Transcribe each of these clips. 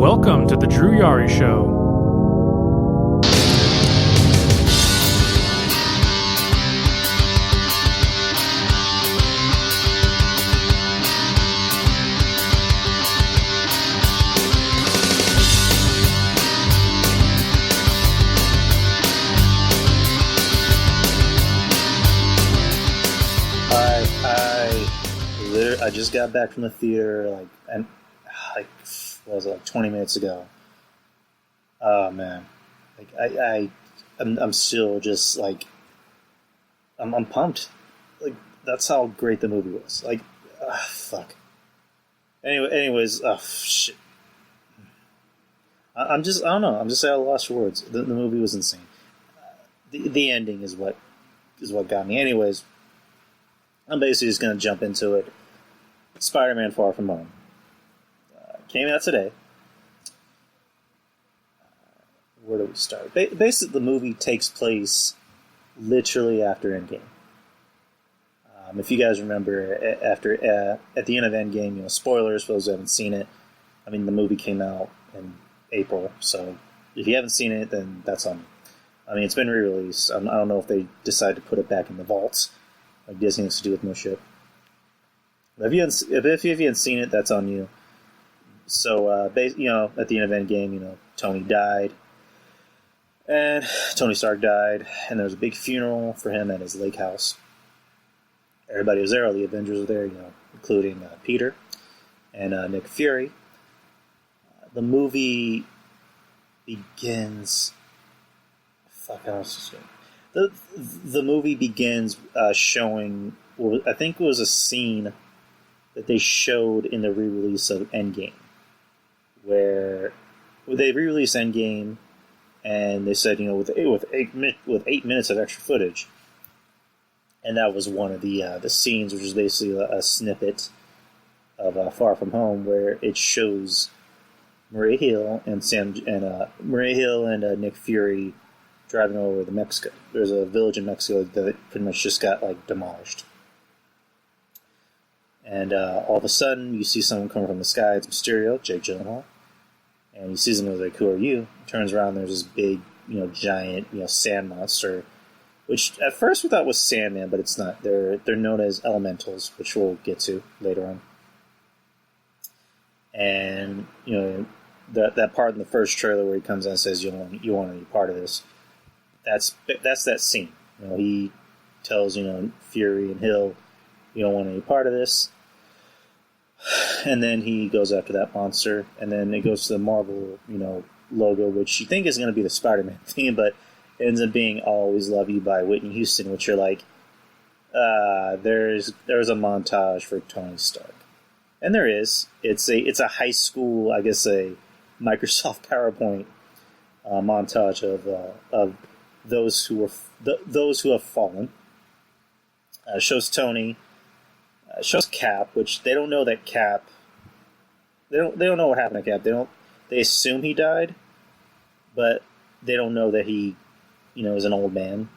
Welcome to the Drew Yari Show. I just got back from the theater like 20 minutes ago. Oh man, I'm still just like I'm pumped. Like that's how great the movie was. Like fuck. Anyways, shit. I don't know. I'm just at a loss for words. The movie was insane. The ending is what got me. Anyways, I'm basically just gonna jump into it. Spider-Man: Far From Home came out today. Where do we start? Basically, the movie takes place literally after Endgame. If you guys remember, at the end of Endgame, spoilers for those who haven't seen it. I mean, the movie came out in April, so if you haven't seen it, then that's on you. I mean, it's been re-released. I don't know if they decided to put it back in the vaults, like Disney has to do with no shit. If you haven't seen it, that's on you. So, at the end of Endgame, Tony died. And Tony Stark died. And there was a big funeral for him at his lake house. Everybody was there. All the Avengers were there, including Peter and Nick Fury. The movie begins... Fuck, I was just the movie begins showing... Well, I think it was a scene that they showed in the re-release of Endgame, where they re-released Endgame, and they said, with 8 minutes of extra footage, and that was one of the scenes, which is basically a snippet of Far From Home, where it shows Maria Hill and Nick Fury driving over to Mexico. There's a village in Mexico that pretty much just got demolished. And all of a sudden, you see someone coming from the sky. It's Mysterio, Jake Gyllenhaal. And he sees him and he's like, "Who are you?" He turns around and there's this big, giant, sand monster. Which at first we thought was Sandman, but it's not. They're known as elementals, which we'll get to later on. And, that part in the first trailer where he comes in and says, you want to be part of this. That's that scene. He tells, Fury and Hill, you don't want any part of this. And then he goes after that monster. And then it goes to the Marvel, logo, which you think is going to be the Spider-Man theme, but it ends up being Always Love You by Whitney Houston, which you're like, there's a montage for Tony Stark. And there is. It's a high school, I guess a Microsoft PowerPoint montage of those who have fallen. Shows Tony. Shows Cap, which they don't know that Cap. They don't know what happened to Cap. They assume he died, but they don't know that he, is an old man.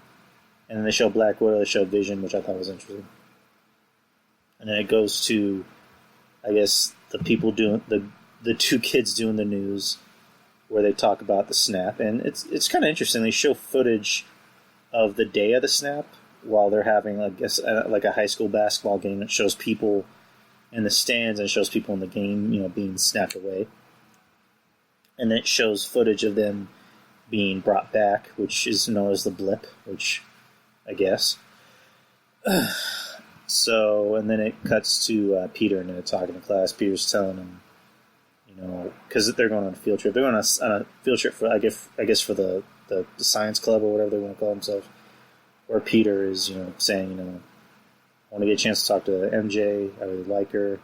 And then they show Black Widow. They show Vision, which I thought was interesting. And then it goes to, I guess, the people doing the two kids doing the news, where they talk about the snap, and it's kind of interesting. They show footage of the day of the snap, while they're having, I guess, like a high school basketball game. It shows people in the stands and it shows people in the game, being snapped away. And then it shows footage of them being brought back, which is known as the blip, which I guess. So, and then it cuts to Peter and they're talking to class. Peter's telling them, because they're going on a field trip. They're going on a field trip for, I guess for the science club or whatever they want to call themselves. Where Peter is, saying, I want to get a chance to talk to MJ. I really like her.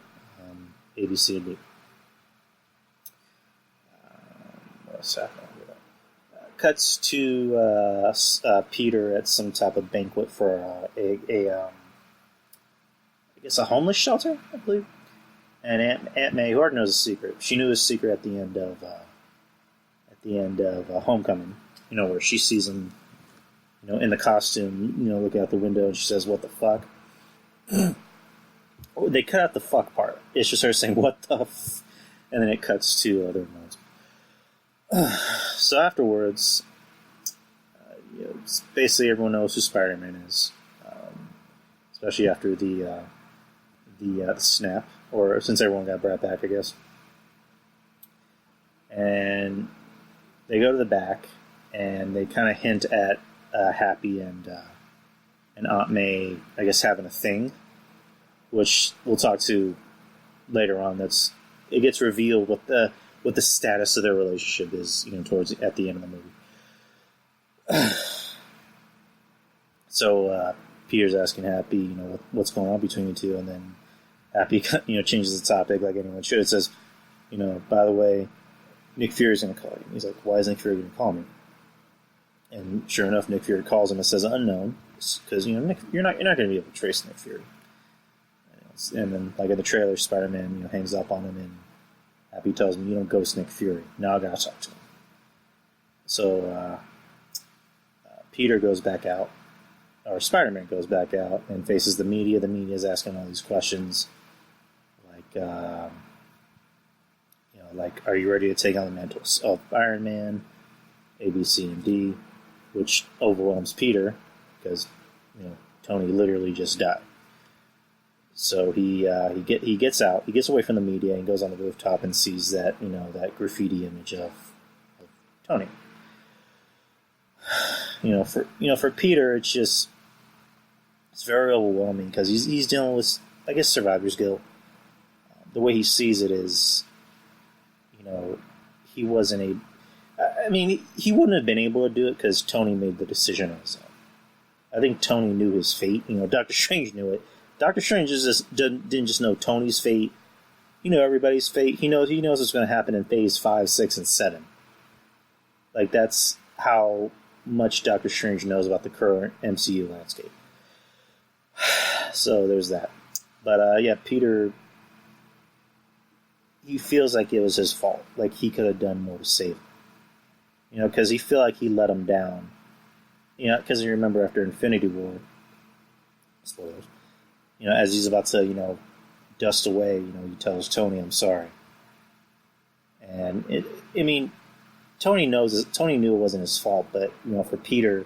A, B, C, and D. What's happening with that? Cuts to Peter at some type of banquet for I guess a homeless shelter, I believe. And Aunt May, who already knows a secret. She knew his secret at the end of Homecoming. Where she sees him. In the costume, looking out the window, and she says, "What the fuck?" They cut out the fuck part. It's just her saying, "What the f?" And then it cuts to other notes. So afterwards, basically everyone knows who Spider-Man is, especially after the snap, or since everyone got brought back, I guess. And they go to the back, and they kind of hint at Happy and Aunt May, I guess, having a thing, which we'll talk to later on. It gets revealed what the status of their relationship is, towards at the end of the movie. So Peter's asking Happy, what's going on between you two, and then Happy, changes the topic like anyone should. It says, by the way, Nick Fury's going to call you. He's like, why is Nick Fury going to call me? And sure enough, Nick Fury calls him and says unknown, because Nick, you're not going to be able to trace Nick Fury. And then, like in the trailer, Spider-Man hangs up on him, and Happy tells him, "You don't ghost Nick Fury. Now I got to talk to him." So Peter goes back out, or Spider-Man goes back out and faces the media. The media is asking all these questions, like, are you ready to take on the mantle of Iron Man? A, B, C, and D, which overwhelms Peter because Tony literally just died. So he gets out, he gets away from the media, and goes on the rooftop and sees that that graffiti image of Tony. For Peter, it's very overwhelming because he's dealing with, I guess, survivor's guilt. The way he sees it is, he wasn't he wouldn't have been able to do it because Tony made the decision on his own. I think Tony knew his fate. Doctor Strange knew it. Doctor Strange didn't just know Tony's fate. Everybody's fate. He knows what's going to happen in Phase 5, 6, and 7. Like, that's how much Doctor Strange knows about the current MCU landscape. So there's that. But Peter, he feels like it was his fault. Like he could have done more to save him. Because he feel like he let him down. Because you remember after Infinity War, spoilers, as he's about to, dust away, he tells Tony, "I'm sorry." And Tony knew it wasn't his fault, but, for Peter,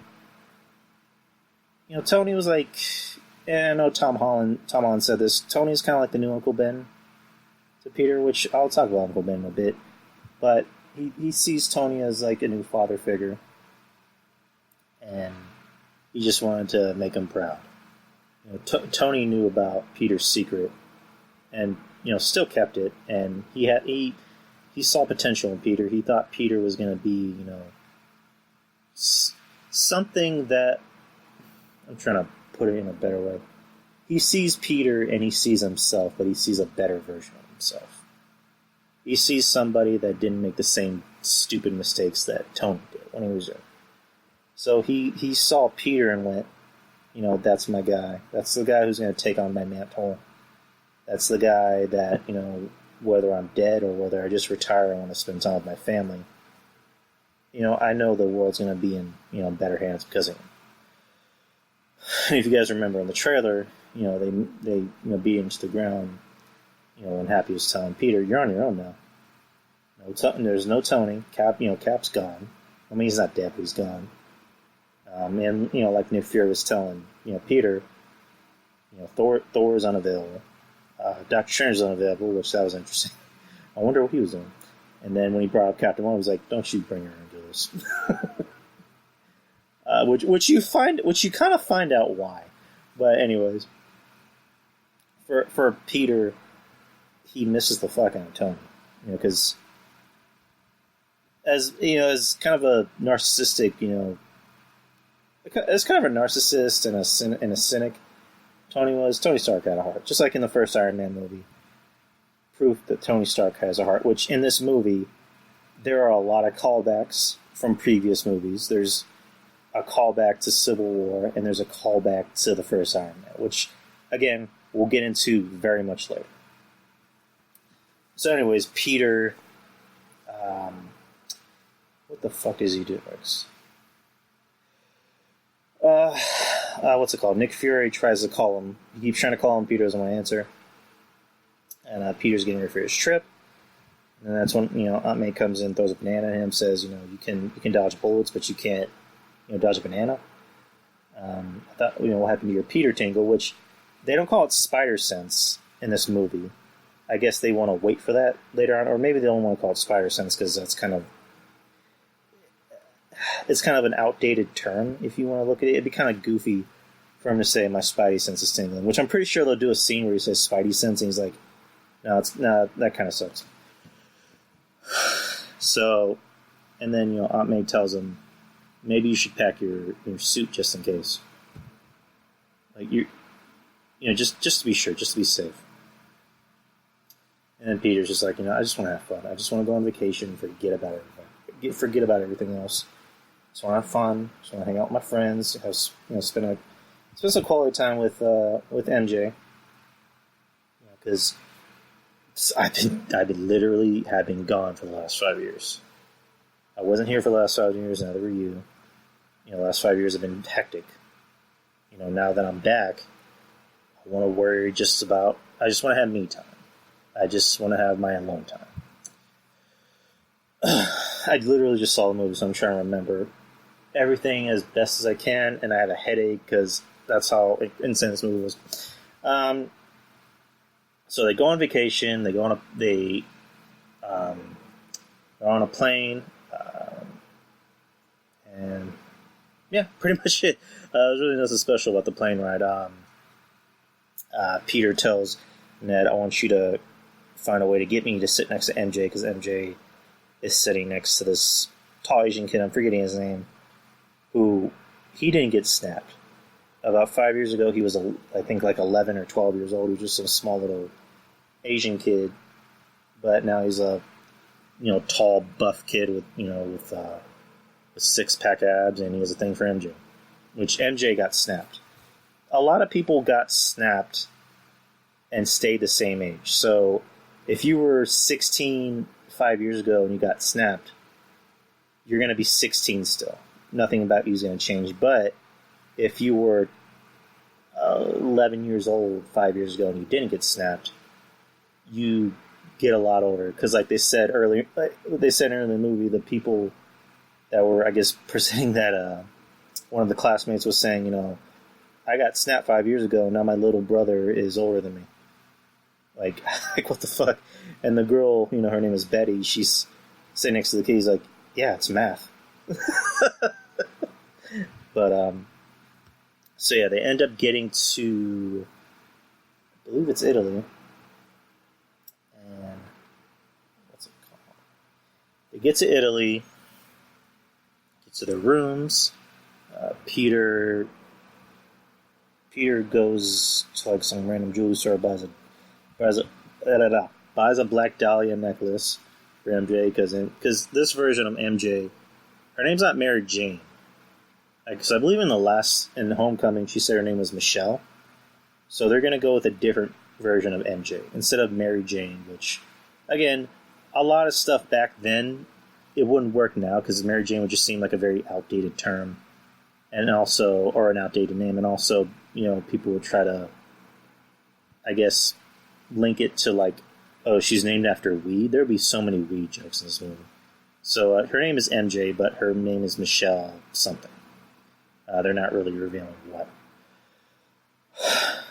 Tony was like, I know Tom Holland said this, Tony's kind of like the new Uncle Ben to Peter, which I'll talk about Uncle Ben in a bit, but he sees Tony as like a new father figure, and he just wanted to make him proud. Tony knew about Peter's secret, and still kept it, and he saw potential in Peter. He thought Peter was going to be something that, I'm trying to put it in a better way. He sees Peter and he sees himself, but he sees a better version of himself. He sees somebody that didn't make the same stupid mistakes that Tony did when he was young. So he saw Peter and went, that's my guy. That's the guy who's going to take on my mantle. That's the guy that, whether I'm dead or whether I just retire, I want to spend time with my family. I know the world's going to be in better hands because of him. If you guys remember in the trailer, they beat him to the ground, when Happy was telling Peter, "You're on your own now. There's no Tony. Cap's gone. I mean, he's not dead, but he's gone." And like Nick Fury was telling Peter, Thor is unavailable. Doctor Strange is unavailable, which that was interesting. I wonder what he was doing. And then when he brought up Captain Marvel, he was like, "Don't you bring her into this." Which you kind of find out why. But anyways, for Peter, he misses the fuck out of Tony, because as kind of a narcissistic, as kind of a narcissist and a cynic, Tony Stark had a heart, just like in the first Iron Man movie. Proof that Tony Stark has a heart, which in this movie there are a lot of callbacks from previous movies. There's a callback to Civil War, and there's a callback to the first Iron Man, which, again, we'll get into very much later. So anyways, Peter, what the fuck is he doing? What's it called? Nick Fury tries to call him. He keeps trying to call him. Peter doesn't want to answer. And Peter's getting ready for his trip. And that's when Aunt May comes in, throws a banana at him, says you can dodge bullets, but you can't dodge a banana. I thought what happened to your Peter tingle, which they don't call it spider sense in this movie. I guess they want to wait for that later on, or maybe they don't want to call it spider sense because it's kind of an outdated term if you want to look at it. It'd be kind of goofy for him to say my spidey sense is tingling, which I'm pretty sure they'll do a scene where he says spidey sense and he's like, no, that kind of sucks. So, and then Aunt May tells him maybe you should pack your suit just in case, like just to be sure, just to be safe. And then Peter's just like, I just want to have fun. I just want to go on vacation and forget about everything. Forget about everything else. Just want to have fun. Just want to hang out with my friends. Have spend some quality time with MJ. Because I've been literally have been gone for the last 5 years. I wasn't here for the last 5 years. Neither were you. The last 5 years have been hectic. Now that I'm back, I want to worry just about. I just want to have me time. I just want to have my alone time. I literally just saw the movie, so I'm trying to remember everything as best as I can, and I have a headache because that's how insane this movie was. So they go on vacation. They go on they're on a plane, and yeah, pretty much it. There's really nothing special about the plane ride. Peter tells Ned, "I want you to find a way to get me to sit next to MJ because MJ is sitting next to this tall Asian kid. I'm forgetting his name. Who he didn't get snapped. About 5 years ago, he was I think like 11 or 12 years old. He was just a small little Asian kid, but now he's a tall buff kid with 6-pack abs, and he has a thing for MJ, which MJ got snapped. A lot of people got snapped and stayed the same age. So if you were 16 5 years ago and you got snapped, you're going to be 16 still. Nothing about you is going to change. But if you were 11 years old 5 years ago and you didn't get snapped, you get a lot older. Because like they said earlier in the movie, the people that were, I guess, presenting that one of the classmates was saying, I got snapped 5 years ago, now my little brother is older than me. Like what the fuck? And the girl, her name is Betty, she's sitting next to the kid, he's like, yeah, it's math. But, so yeah, they end up getting to, I believe it's Italy. And, what's it called? They get to Italy, get to their rooms. Peter goes to like some random jewelry store, buys a Black Dahlia necklace for MJ because this version of MJ, her name's not Mary Jane. Because I believe in Homecoming she said her name was Michelle, so they're gonna go with a different version of MJ instead of Mary Jane. Which, again, a lot of stuff back then it wouldn't work now because Mary Jane would just seem like a very outdated term, and also or an outdated name, and also people would try to, I guess, link it to like, oh, she's named after weed. There'd be so many weed jokes in this movie. So her name is MJ, but her name is Michelle something. They're not really revealing what.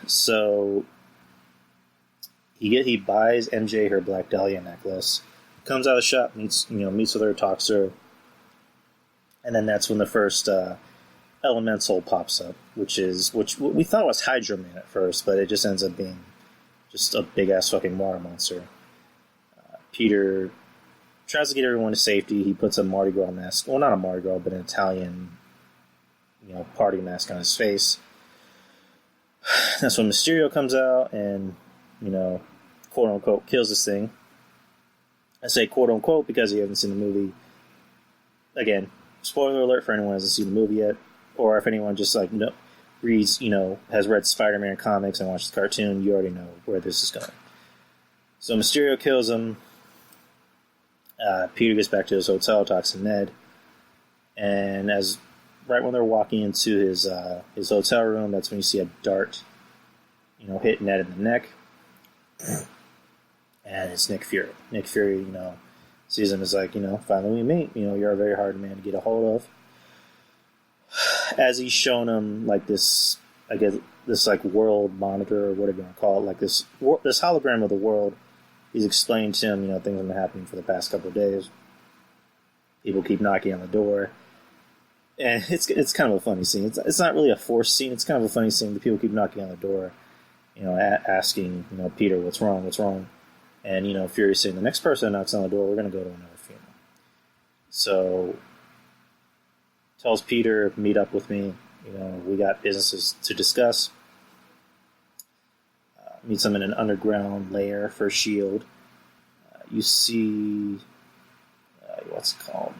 So he buys MJ her Black Dahlia necklace, comes out of the shop, meets with her, talks to her, and then that's when the first elemental pops up, which we thought was Hydro Man at first, but it just ends up being just a big ass fucking water monster. Peter tries to get everyone to safety. He puts a Mardi Gras mask, well, not a Mardi Gras, but an Italian party mask on his face. That's when Mysterio comes out and quote unquote kills this thing. I say quote unquote because you haven't seen the movie. Again, spoiler alert for anyone who hasn't seen the movie yet, or if anyone just reads, has read Spider-Man comics and watched the cartoon, you already know where this is going. So Mysterio kills him. Peter gets back to his hotel, talks to Ned, and right when they're walking into his hotel room, that's when you see a dart, hit Ned in the neck. and it's Nick Fury. Nick Fury, sees him as like, finally we meet. You're a very hard man to get a hold of. As he's shown him like this, I guess this like world monitor or whatever you want to call it, like this hologram of the world. He's explained to him, things have been happening for the past couple of days. People keep knocking on the door, and it's kind of a funny scene. It's not really a forced scene. It's kind of a funny scene. The people keep knocking on the door, asking, Peter, what's wrong? And Fury's saying, the next person that knocks on the door, we're going to go to another funeral. So tells Peter, meet up with me. We got businesses to discuss. Meets him in an underground lair for S.H.I.E.L.D. You see... what's it called?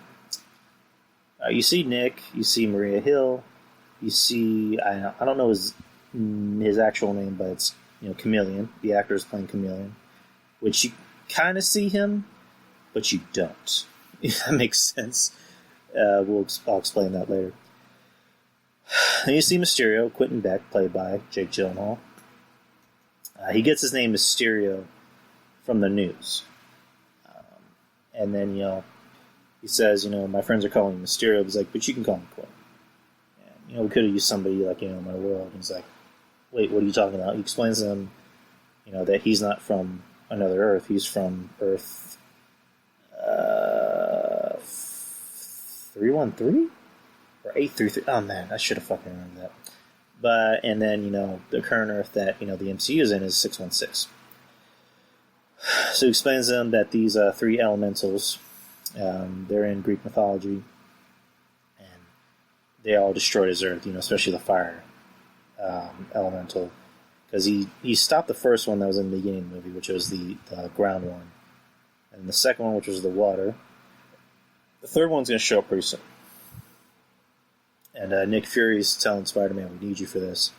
You see Nick. You see Maria Hill. You see... I don't know his actual name, but it's Chameleon. The actor is playing Chameleon. Which you kind of see him, but you don't. If that makes sense. I'll explain that later. Then you see Mysterio, Quentin Beck, played by Jake Gyllenhaal. He gets his name Mysterio from the news. And then, he says, my friends are calling me Mysterio. He's like, but you can call me Quentin. And, we could have used somebody like, my world. And he's like, wait, what are you talking about? He explains to them, that he's not from another Earth. He's from Earth 313? Or 833? Oh, man, I should have fucking remembered that. But, and then, the current Earth that, the MCU is in is 616. So he explains to them that these three elementals, they're in Greek mythology, and they all destroyed his Earth, especially the fire elemental. Because he stopped the first one that was in the beginning of the movie, which was the ground one. And the second one, which was the water. The third one's going to show up pretty soon. And Nick Fury's telling Spider-Man, we need you for this.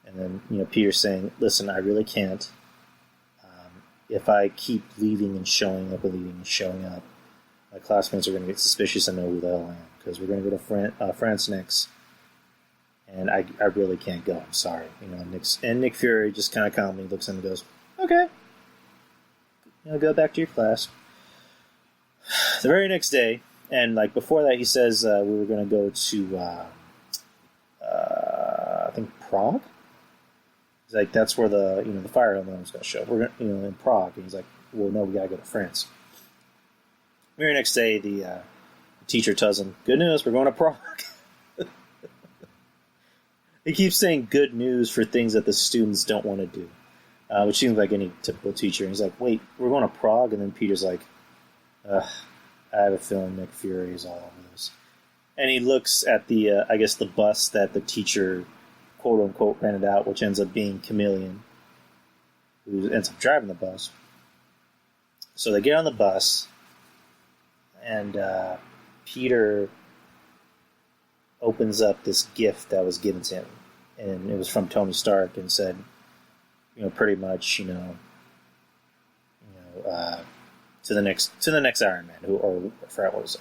And then, Peter's saying, listen, I really can't. If I keep leaving and showing up, my classmates are going to get suspicious and know who the hell I am. Because we're going to go to France next. And I really can't go. I'm sorry. Nick Fury just kind of calmly looks at him and goes, okay. Go back to your class. The very next day, and like before that, he says we were going to go to, I think Prague. He's like, that's where the the fire element was going to show up. We're going in Prague, and he's like, well, no, we got to go to France. The very next day, the teacher tells him, good news, we're going to Prague. He keeps saying good news for things that the students don't want to do, which seems like any typical teacher. And he's like, wait, we're going to Prague? And then Peter's like, I have a feeling Nick Fury is all over this. And he looks at the, I guess, the bus that the teacher, quote-unquote, rented out, which ends up being Chameleon, who ends up driving the bus. So they get on the bus, and Peter opens up this gift that was given to him, and it was from Tony Stark, and said, pretty much, to the next Iron Man, or I forgot what it was.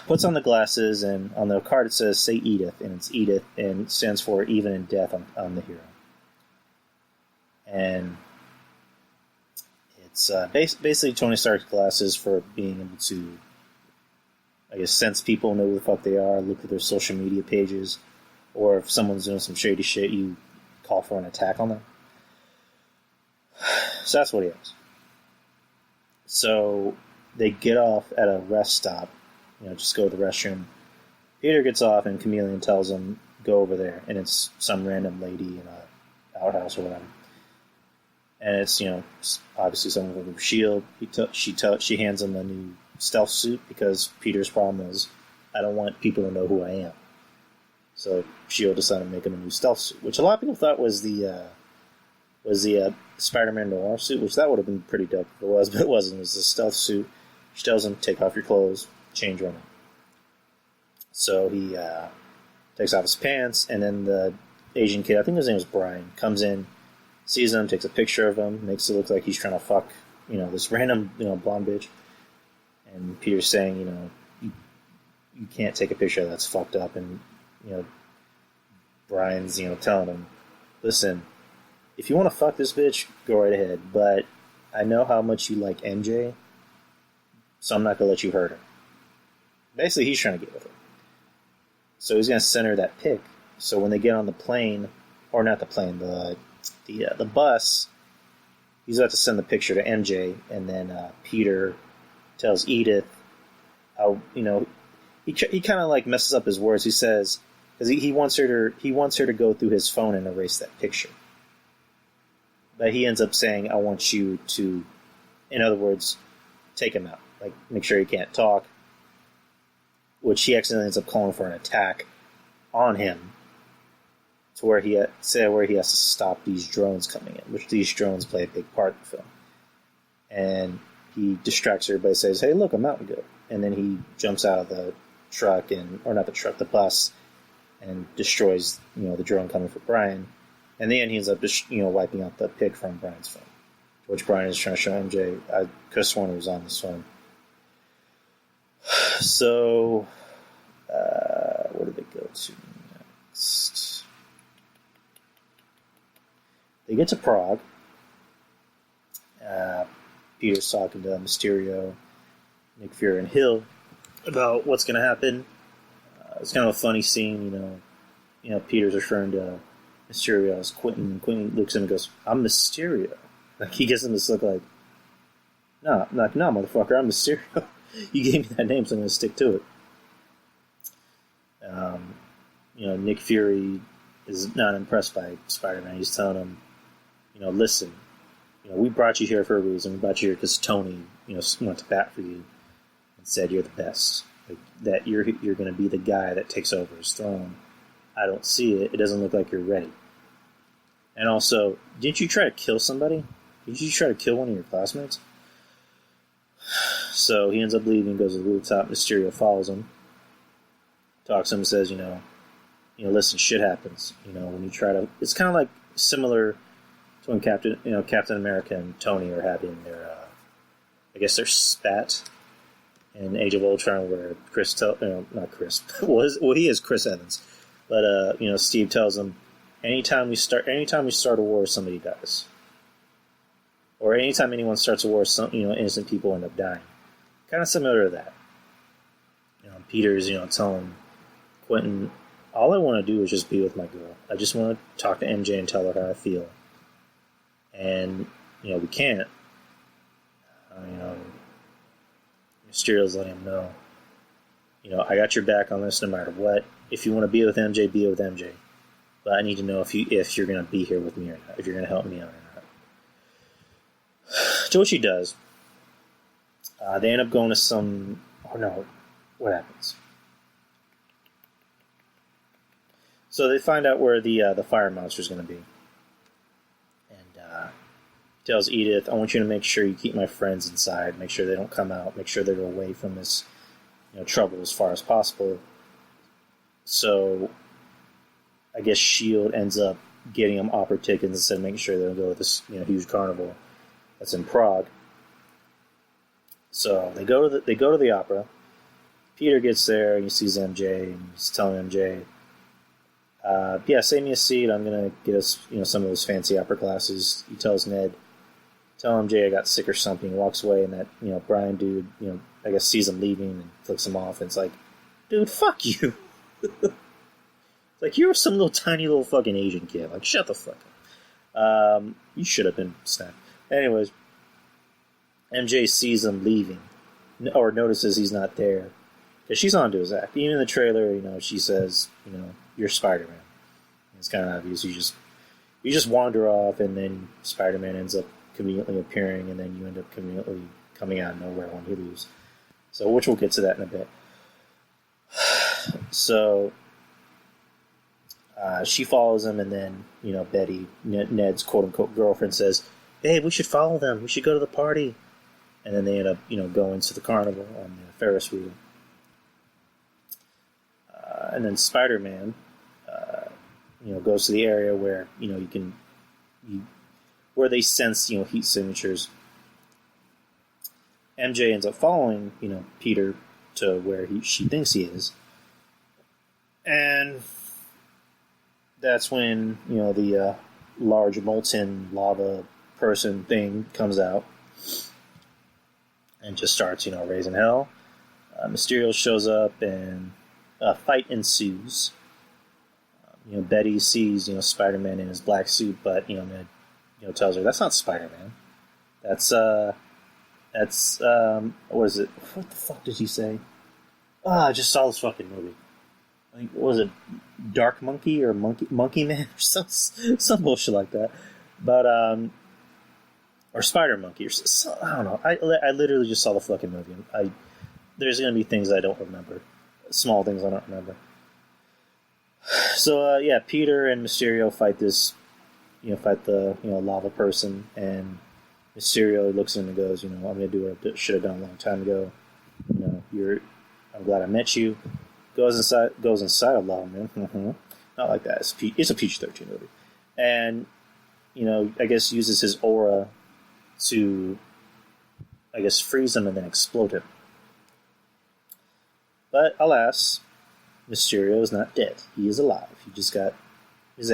Puts on the glasses, and on the card it says, say Edith, and it's Edith, and it stands for even in death, I'm the hero. And it's basically Tony Stark's glasses for being able to, I guess, sense people, know who the fuck they are, look at their social media pages, or if someone's doing some shady shit, you call for an attack on them. So that's what he has. So they get off at a rest stop, just go to the restroom. Peter gets off, and Chameleon tells him, go over there, and it's some random lady in a outhouse or whatever. And it's, obviously someone from S.H.I.E.L.D. She hands him a new stealth suit, because Peter's problem is, I don't want people to know who I am. So S.H.I.E.L.D. decided to make him a new stealth suit, which a lot of people thought was the Spider-Man Noir suit, which that would have been pretty dope if it was, but it wasn't. It was a stealth suit. She tells him, take off your clothes, change right now. So he takes off his pants, and then the Asian kid, I think his name was Brian, comes in, sees him, takes a picture of him, makes it look like he's trying to fuck, this random, blonde bitch. And Peter's saying, you can't take a picture that's fucked up. And, Brian's, telling him, listen, if you want to fuck this bitch, go right ahead. But I know how much you like MJ, so I'm not going to let you hurt her. Basically, he's trying to get with her. So he's going to send her that pic. So when they get on the plane, or not the plane, the bus, he's about to send the picture to MJ, and then Peter tells Edith how, he kind of like messes up his words. He says, because he wants her to go through his phone and erase that picture. But he ends up saying, I want you to, in other words, take him out. Like, make sure he can't talk. Which he accidentally ends up calling for an attack on him. To where he has to stop these drones coming in. Which these drones play a big part in the film. And he distracts everybody, says, hey, look, I'm out and go. And then he jumps out of the truck, the bus, and destroys, the drone coming for Brian. And then he ends up just, wiping out the pic from Brian's phone. Which Brian is trying to show MJ. I could have sworn it was on this one. So, where did they go to next? They get to Prague. Peter's talking to Mysterio, Nick Fury, and Hill about what's going to happen. It's kind of a funny scene, Peter's referring to Mysterio as Quentin, and Quentin looks at him and goes, I'm Mysterio. Like, he gives him this look like, no, motherfucker, I'm Mysterio. You gave me that name, so I'm going to stick to it. Nick Fury is not impressed by Spider-Man. He's telling him, listen, we brought you here for a reason. We brought you here because Tony, went to bat for you and said you're the best. Like, that you're going to be the guy that takes over his throne. I don't see it. It doesn't look like you're ready. And also, didn't you try to kill somebody? Did you try to kill one of your classmates? So he ends up leaving, goes to the rooftop. Mysterio follows him, talks to him, and says, listen, shit happens. When you try to, it's kind of like similar to when Captain America and Tony are having their, their spat in Age of Ultron, where not Chris, well, he is Chris Evans, but Steve tells him, anytime we start a war, somebody dies. Or anytime anyone starts a war, innocent people end up dying. Kind of similar to that. Peter's, telling Quentin, all I want to do is just be with my girl. I just want to talk to MJ and tell her how I feel. And, we can't. Mysterio's letting him know, I got your back on this no matter what. If you want to be with MJ, be with MJ. But I need to know if you're going to be here with me or not, if you're going to help me out or not. To which he does. They end up going to what happens? So they find out where the fire monster is going to be. And tells Edith, I want you to make sure you keep my friends inside, make sure they don't come out, make sure they're away from this trouble as far as possible. So I guess S.H.I.E.L.D. ends up getting them opera tickets instead of making sure they don't go to this huge carnival that's in Prague. So they go to the opera. Peter gets there and he sees MJ and he's telling MJ, save me a seat. I'm gonna get us some of those fancy opera classes. He tells Ned, tell MJ I got sick or something. He walks away and that Brian dude I guess sees him leaving and flicks him off. And it's like, dude, fuck you. It's like, you're some little tiny little fucking Asian kid. Like, shut the fuck up. You should have been snapped. Anyways, MJ sees him leaving, or notices he's not there, because she's on to his act. Even in the trailer, she says, you're Spider-Man. It's kind of obvious. You just wander off, and then Spider-Man ends up conveniently appearing, and then you end up conveniently coming out of nowhere when he leaves. So, which we'll get to that in a bit. So, she follows him, and then, Betty, Ned's quote-unquote girlfriend, says, hey, we should follow them. We should go to the party. And then they end up, going to the carnival on the Ferris wheel. And then Spider-Man, goes to the area where, where they sense, heat signatures. MJ ends up following, Peter to where she thinks he is. And that's when, large molten lava person thing comes out and just starts, raising hell. Mysterio shows up and a fight ensues. Betty sees, Spider-Man in his black suit, but, Ned, tells her, that's not Spider-Man. That's what is it? What the fuck did he say? I just saw this fucking movie. I think, what was it? Dark Monkey or Monkey Man or some bullshit like that. But, or Spider Monkey or I don't know. I literally just saw the fucking movie. There's going to be things I don't remember. Small things I don't remember. So, Peter and Mysterio fight this, fight the, lava person, and Mysterio looks at him and goes, I'm going to do what I should have done a long time ago. I'm glad I met you. Goes inside of Lava Man. Mm-hmm. Not like that. It's a PG-13 movie. And, I guess uses his aura to, freeze him and then explode him. But, alas, Mysterio is not dead. He is alive. He just, got a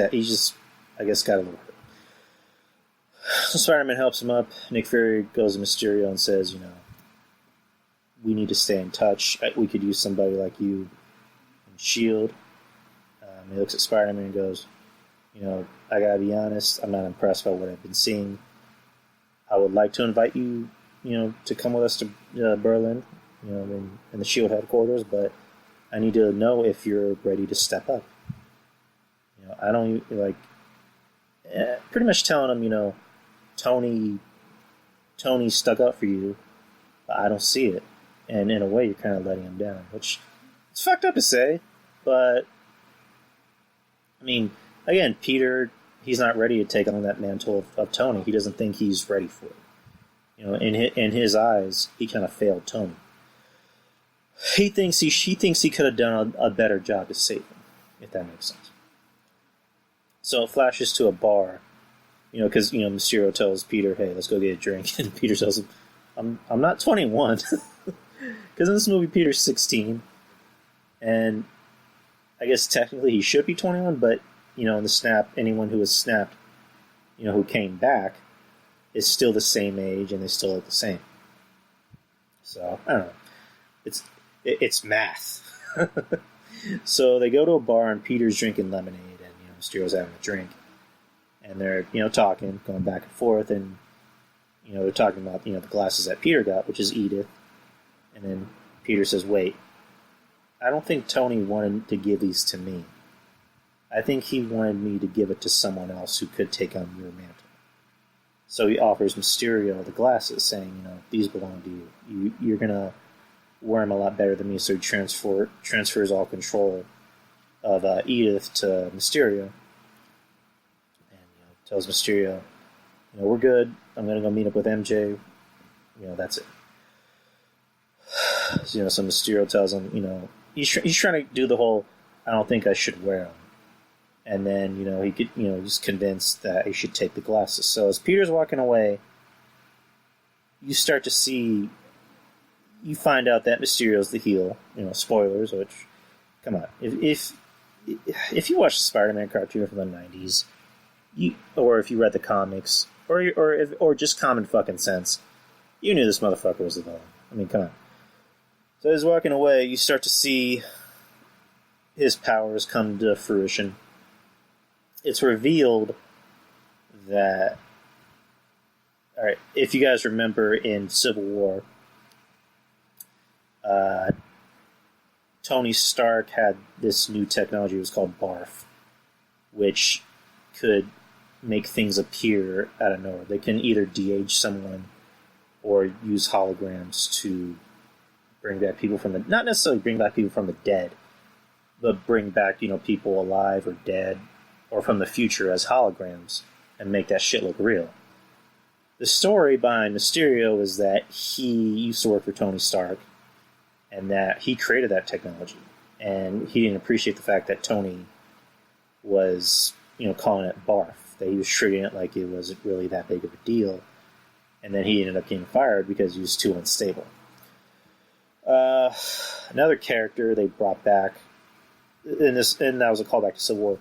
little hurt. So Spider-Man helps him up. Nick Fury goes to Mysterio and says, we need to stay in touch. We could use somebody like you in S.H.I.E.L.D. He looks at Spider-Man and goes, I gotta be honest, I'm not impressed by what I've been seeing. I would like to invite you, to come with us to Berlin, in the S.H.I.E.L.D. headquarters, but I need to know if you're ready to step up. I don't, pretty much telling him, Tony stuck up for you, but I don't see it. And in a way, you're kind of letting him down, which it's fucked up to say, but I mean, again, Peter, he's not ready to take on that mantle of Tony. He doesn't think he's ready for it. In his eyes, he kind of failed Tony. He thinks he could have done a better job to save him, if that makes sense. So it flashes to a bar, because Mysterio tells Peter, "Hey, let's go get a drink," and Peter tells him, "I'm not 21," because in this movie Peter's 16, and I guess technically he should be 21, but in the snap, anyone who was snapped, who came back, is still the same age, and they still look the same. So I don't know. It's math. So they go to a bar, and Peter's drinking lemonade, and Mysterio's having a drink, and they're talking, going back and forth, and they're talking about the glasses that Peter got, which is Edith, and then Peter says, "Wait, I don't think Tony wanted to give these to me. I think he wanted me to give it to someone else who could take on your mantle." So he offers Mysterio the glasses, saying, these belong to you. You're gonna wear them a lot better than me. So he transfers all control of Edith to Mysterio, and tells Mysterio, we're good. I'm gonna go meet up with MJ. That's it. So Mysterio tells him, he's trying to do the whole, I don't think I should wear them. And then, he's convinced that he should take the glasses. So as Peter's walking away, you start to see, you find out that Mysterio's the heel. Spoilers, which, come on. If you watched the Spider-Man cartoon from the 90s, or if you read the comics, or just common fucking sense, you knew this motherfucker was the villain. I mean, come on. So as he's walking away, you start to see his powers come to fruition. It's revealed that, alright, if you guys remember in Civil War, Tony Stark had this new technology, it was called BARF, which could make things appear out of nowhere. They can either de-age someone or use holograms to bring back people from the, not necessarily bring back people from the dead, but bring back, people alive or dead or from the future as holograms and make that shit look real. The story behind Mysterio is that he used to work for Tony Stark and that he created that technology, and he didn't appreciate the fact that Tony was, calling it barf, that he was treating it like it wasn't really that big of a deal, and then he ended up getting fired because he was too unstable. Another character they brought back, and that was a callback to Civil War.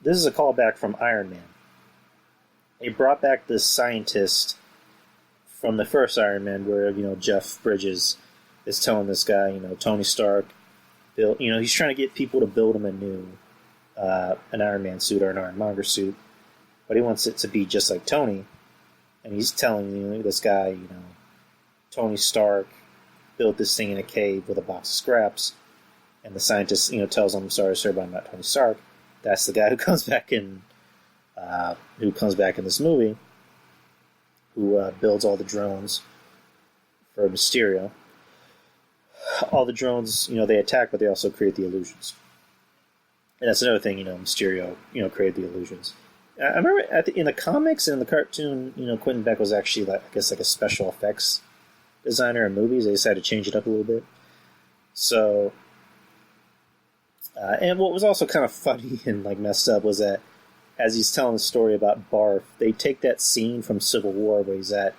This is a callback from Iron Man. they brought back this scientist from the first Iron Man, where Jeff Bridges is telling this guy, Tony Stark, build, he's trying to get people to build him a new an Iron Man suit or an Ironmonger suit, but he wants it to be just like Tony, and he's telling this guy, Tony Stark built this thing in a cave with a box of scraps, and the scientist, tells him, "Sorry, sir, but I'm not Tony Stark." That's the guy who comes back in this movie, who builds all the drones for Mysterio. All the drones, they attack, but they also create the illusions. And that's another thing, Mysterio, created the illusions. I remember in the comics and in the cartoon, Quentin Beck was actually, like a special effects designer in movies. They decided to change it up a little bit. So, and what was also kind of funny and messed up was that as he's telling the story about Barf, they take that scene from Civil War where he's at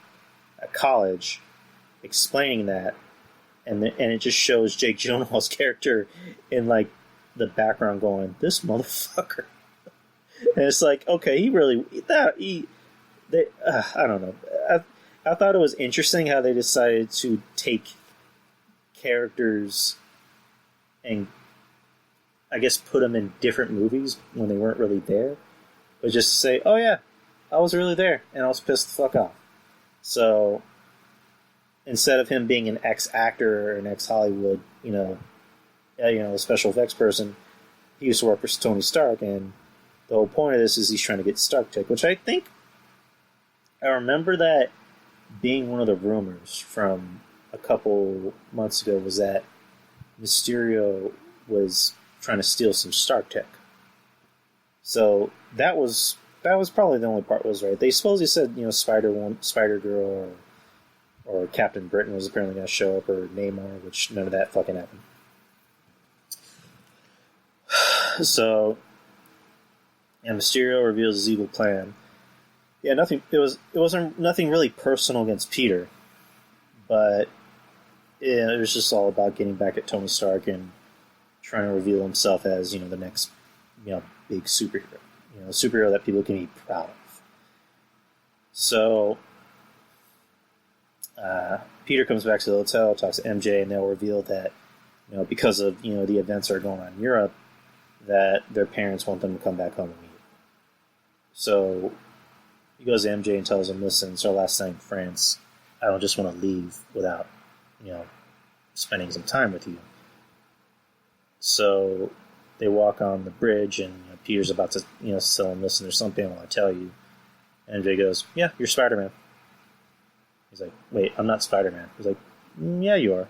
a college explaining that, and it just shows Jake Gyllenhaal's character in the background going, "This motherfucker," and it's okay, I don't know. I thought it was interesting how they decided to take characters and I guess put them in different movies when they weren't really there, but just to say, "Oh yeah, I was really there and I was pissed the fuck off." So instead of him being an ex-actor or an ex-Hollywood, a special effects person, he used to work for Tony Stark, and the whole point of this is he's trying to get Stark Tech, which I remember that being one of the rumors from a couple months ago was that Mysterio was trying to steal some Stark Tech. So that was probably the only part was right. They supposedly said, Spider Girl or Captain Britain was apparently going to show up, or Namor, which none of that fucking happened. So, Mysterio reveals his evil plan. Yeah, nothing. It wasn't nothing really personal against Peter, but it was just all about getting back at Tony Stark and trying to reveal himself as the next big superhero, a superhero that people can be proud of. So, Peter comes back to the hotel, talks to MJ, and they'll reveal that because of the events that are going on in Europe, that their parents want them to come back home and meet. So he goes to MJ and tells him, "Listen, it's our last night in France. I don't just want to leave without spending some time with you." So they walk on the bridge, and Peter's about to tell him, "Listen, there's something I want to tell you." And MJ goes, "Yeah, you're Spider-Man." He's like, "Wait, I'm not Spider-Man." He's like, "Yeah, you are.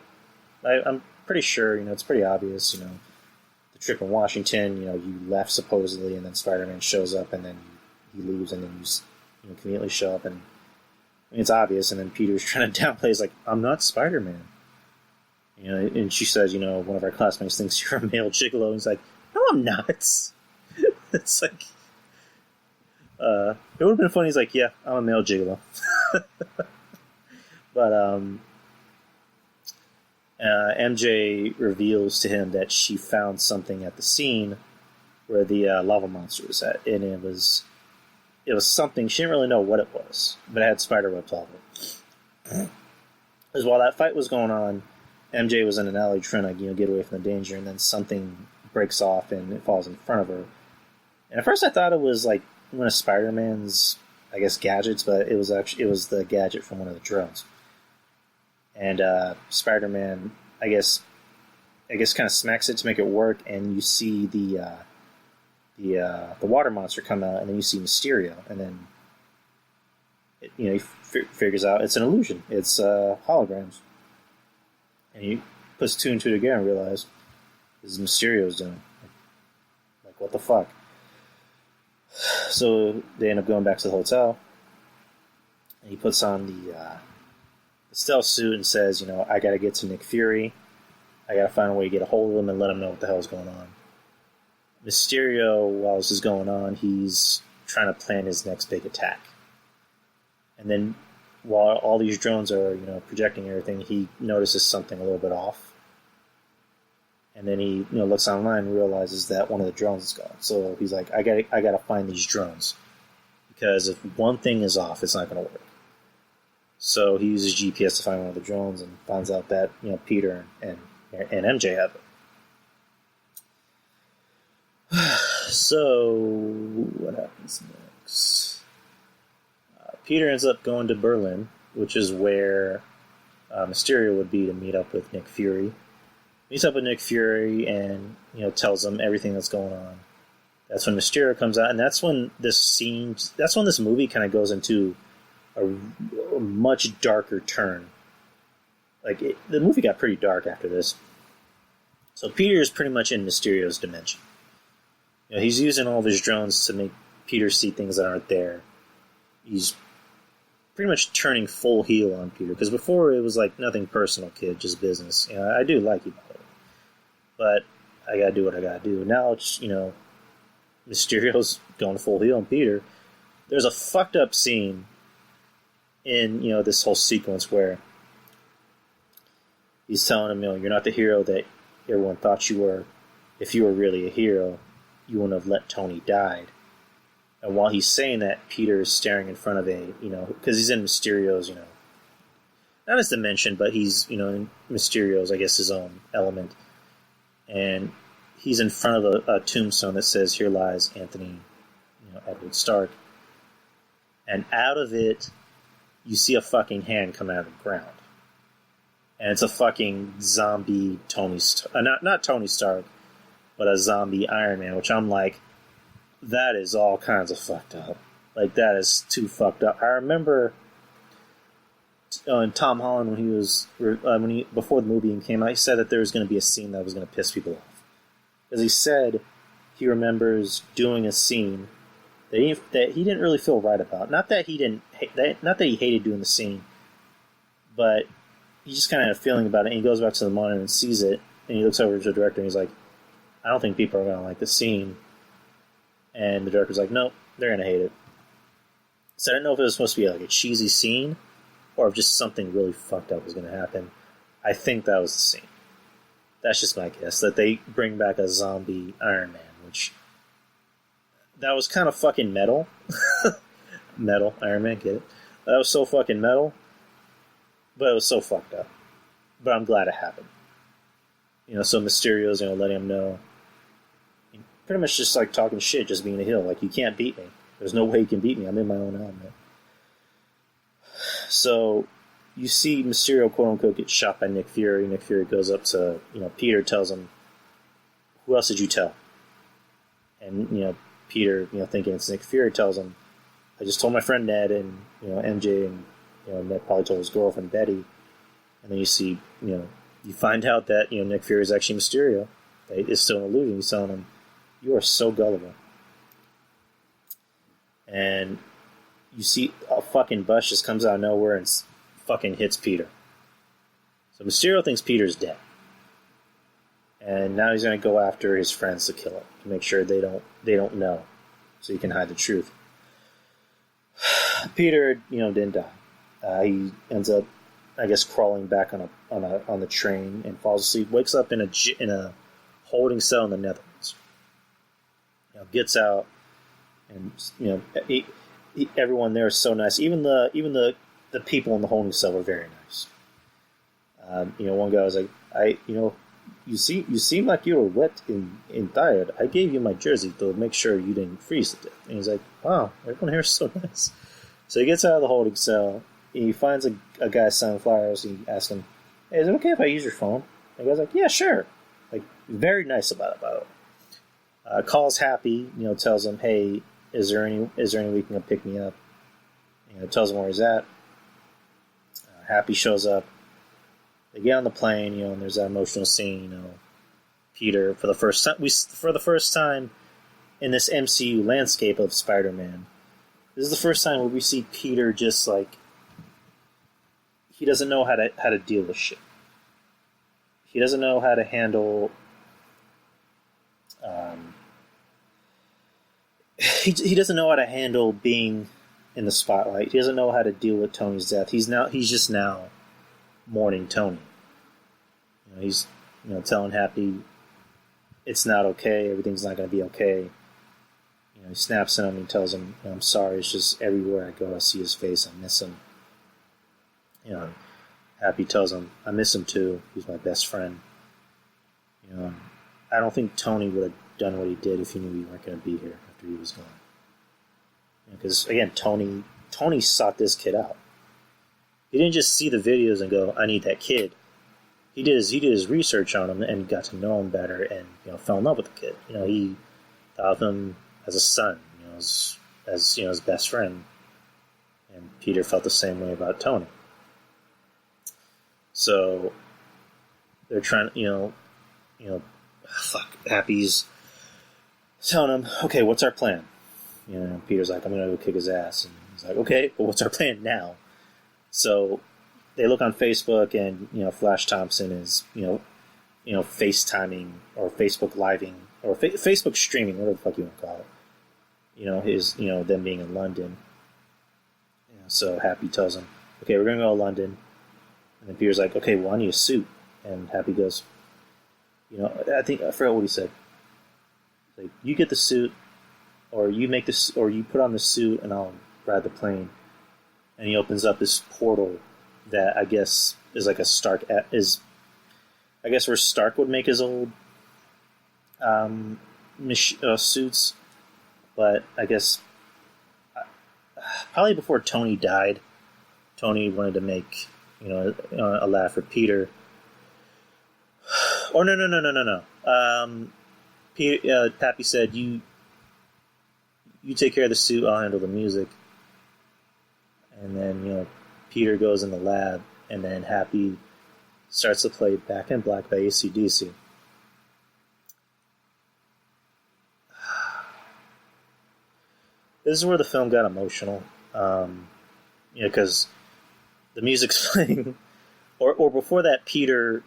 I'm pretty sure, it's pretty obvious, the trip in Washington, you left supposedly, and then Spider-Man shows up, and then he leaves, and then you conveniently show up, and it's obvious." And then Peter's trying to downplay, he's like, "I'm not Spider-Man." And she says, "One of our classmates thinks you're a male gigolo." And he's like, "No, I'm not." It's like, it would have been funny. He's like, "Yeah, I'm a male gigolo." But MJ reveals to him that she found something at the scene where the lava monster was at, and it was something, she didn't really know what it was, but it had spider webs all over it. Because while that fight was going on, MJ was in an alley trying to get away from the danger, and then something breaks off and it falls in front of her. And at first I thought it was one of Spider-Man's, I guess, gadgets, but it was the gadget from one of the drones. And Spider-Man, I guess kind of smacks it to make it work, and you see the water monster come out, and then you see Mysterio, and then he figures out it's an illusion. It's holograms, and he puts two and two together and realizes this is Mysterio's doing. Like, what the fuck? So they end up going back to the hotel, and he puts on the stealth suit and says, "I got to get to Nick Fury. I got to find a way to get a hold of him and let him know what the hell's going on." Mysterio, while this is going on, he's trying to plan his next big attack. And then, while all these drones are, projecting everything, he notices something a little bit off. And then he, looks online and realizes that one of the drones is gone. So he's like, I gotta find these drones. He because if one thing is off, it's not going to work. So he uses GPS to find one of the drones and finds out that Peter and MJ have it. So what happens next? Peter ends up going to Berlin, which is where Mysterio would be to meet up with Nick Fury. Meets up with Nick Fury and tells him everything that's going on. That's when Mysterio comes out, and that's when this movie kind of goes into a much darker turn. The movie got pretty dark after this. So Peter is pretty much in Mysterio's dimension. He's using all of his drones to make Peter see things that aren't there. He's pretty much turning full heel on Peter, because before it was like nothing personal, kid, just business. I do like you, but I gotta do what I gotta do. Now it's Mysterio's going full heel on Peter. There's a fucked up scene in this whole sequence where he's telling him, you're not the hero that everyone thought you were. If you were really a hero, you wouldn't have let Tony die. And while he's saying that, Peter is staring in front of because he's in Mysterio's, not his dimension, but he's, in Mysterio's, I guess, his own element. And he's in front of a tombstone that says, "Here lies Anthony, Edward Stark." And out of it, you see a fucking hand come out of the ground. And it's a fucking zombie Tony Stark. Not Tony Stark, but a zombie Iron Man, which I'm like, that is all kinds of fucked up. That is too fucked up. I remember in Tom Holland before the movie came out, he said that there was going to be a scene that was going to piss people off. Because he said he remembers doing a scene that he didn't really feel right about. Not that he hated doing the scene, but he just kind of had a feeling about it. And he goes back to the monitor and sees it, and he looks over to the director and he's like, "I don't think people are going to like the scene." And the director's like, "Nope, they're going to hate it." So I didn't know if it was supposed to be a cheesy scene or if just something really fucked up was going to happen. I think that was the scene. That's just my guess, that they bring back a zombie Iron Man, which that was kind of fucking metal. Metal, Iron Man, get it? That was so fucking metal, but it was so fucked up. But I'm glad it happened. So Mysterio's, letting him know. Pretty much just talking shit, just being a heel. You can't beat me. There's no way you can beat me. I'm in my own element. So you see Mysterio, quote unquote, get shot by Nick Fury. Nick Fury goes up to, Peter, tells him, "Who else did you tell?" And, Peter, thinking it's Nick Fury, tells him, "I just told my friend Ned," and, MJ, and, Ned probably told his girlfriend Betty. And then you see, you find out that, Nick Fury is actually Mysterio. It's still an illusion. He's telling him, "You are so gullible." And you see a fucking bus just comes out of nowhere and fucking hits Peter. So Mysterio thinks Peter's dead. And now he's going to go after his friends to kill him, to make sure they don't know, so he can hide the truth. Peter, didn't die. He ends up, I guess, crawling back on the train and falls asleep. Wakes up in a holding cell in the Netherlands. Gets out, and everyone there is so nice. Even the people in the holding cell were very nice. One guy was like, you seem like you were wet and tired. I gave you my jersey to make sure you didn't freeze to death." And he's like, "Wow, everyone here is so nice." So he gets out of the holding cell. He finds a guy selling flowers. He asks him, "Hey, is it okay if I use your phone?" And the guy's like, "Yeah, sure." Very nice about it, by the way. Calls Happy, tells him, "Hey, is there any way you can pick me up?" Tells him where he's at. Happy shows up. They get on the plane, and there's that emotional scene. Peter, for the first time in this MCU landscape of Spider-Man, this is the first time where we see Peter just he doesn't know how to deal with shit. He doesn't know how to handle. He doesn't know how to handle being in the spotlight. He doesn't know how to deal with Tony's death. He's just now mourning Tony. He's telling Happy it's not okay. Everything's not going to be okay. He snaps at him and tells him, I'm sorry, it's just everywhere I go I see his face, I miss him. Happy tells him, I miss him too, he's my best friend. I don't think Tony would have done what he did if he knew we weren't going to be here after he was gone. Because, again, Tony sought this kid out. He didn't just see the videos and go, I need that kid. He did his research on him and got to know him better and fell in love with the kid. He thought of him as a son, as his best friend. And Peter felt the same way about Tony. So they're trying, Happy's telling him, okay, what's our plan? Peter's like, I'm going to go kick his ass. And he's like, okay, but what's our plan now? So they look on Facebook, and Flash Thompson is FaceTiming or Facebook living or Facebook streaming, whatever the fuck you want to call it. His them being in London. So Happy tells him, okay, we're gonna go to London, and then Peter's like, okay, well, I need a suit, and Happy goes, I forgot what he said. Like, you get the suit, or you make this, or you put on the suit, and I'll ride the plane. And he opens up this portal that I guess is like a Stark I guess where Stark would make his old suits, but I guess probably before Tony died, Tony wanted to make a lab for Peter. Or no. Pappy said, "You take care of the suit. I'll handle the music." And then Peter goes in the lab, and then Happy starts to play Back in Black by AC/DC. This is where the film got emotional, because the music's playing, or before that, Peter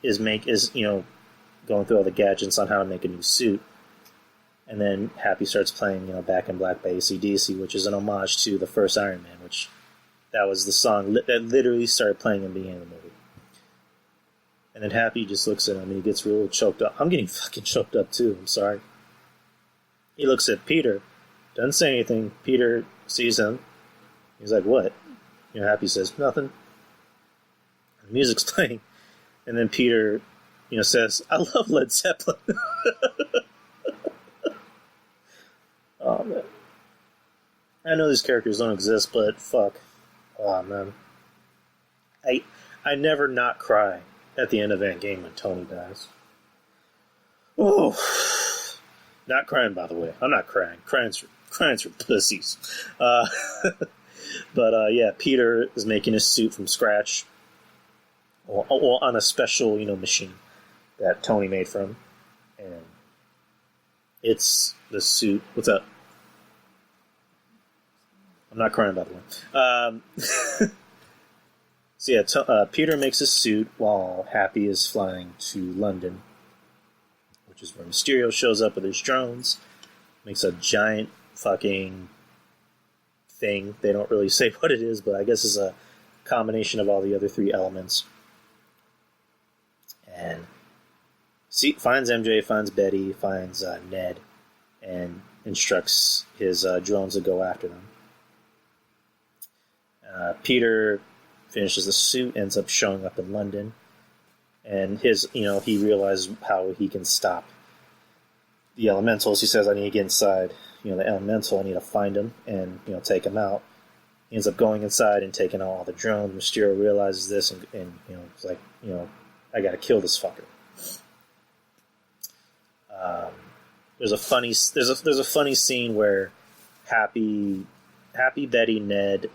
is going through all the gadgets on how to make a new suit, and then Happy starts playing Back in Black by AC/DC, which is an homage to the first Iron Man, which that was the song that literally started playing in the beginning of the movie. And then Happy just looks at him and he gets real choked up. I'm getting fucking choked up too, I'm sorry. He looks at Peter, doesn't say anything. Peter sees him. He's like, what? Happy says, nothing. And the music's playing. And then Peter, says, I love Led Zeppelin. Oh, man. I know these characters don't exist, but fuck. Oh, man. I never not cry at the end of Endgame when Tony dies. Oh. Not crying, by the way. I'm not crying. Crying's for pussies. But yeah, Peter is making his suit from scratch. Well, on a special, machine that Tony made for him. And it's the suit. What's up? I'm not crying, by the way. So yeah, Peter makes his suit while Happy is flying to London, which is where Mysterio shows up with his drones, makes a giant fucking thing. They don't really say what it is, but I guess it's a combination of all the other three elements. And finds MJ, finds Betty, finds Ned, and instructs his drones to go after them. Peter finishes the suit, ends up showing up in London, and he realizes how he can stop the elementals. He says, I need to get inside, the elemental, I need to find him and, take him out. He ends up going inside and taking out all the drones. Mysterio realizes this and it's like, I gotta kill this fucker. There's a funny scene where Happy, Betty, Ned,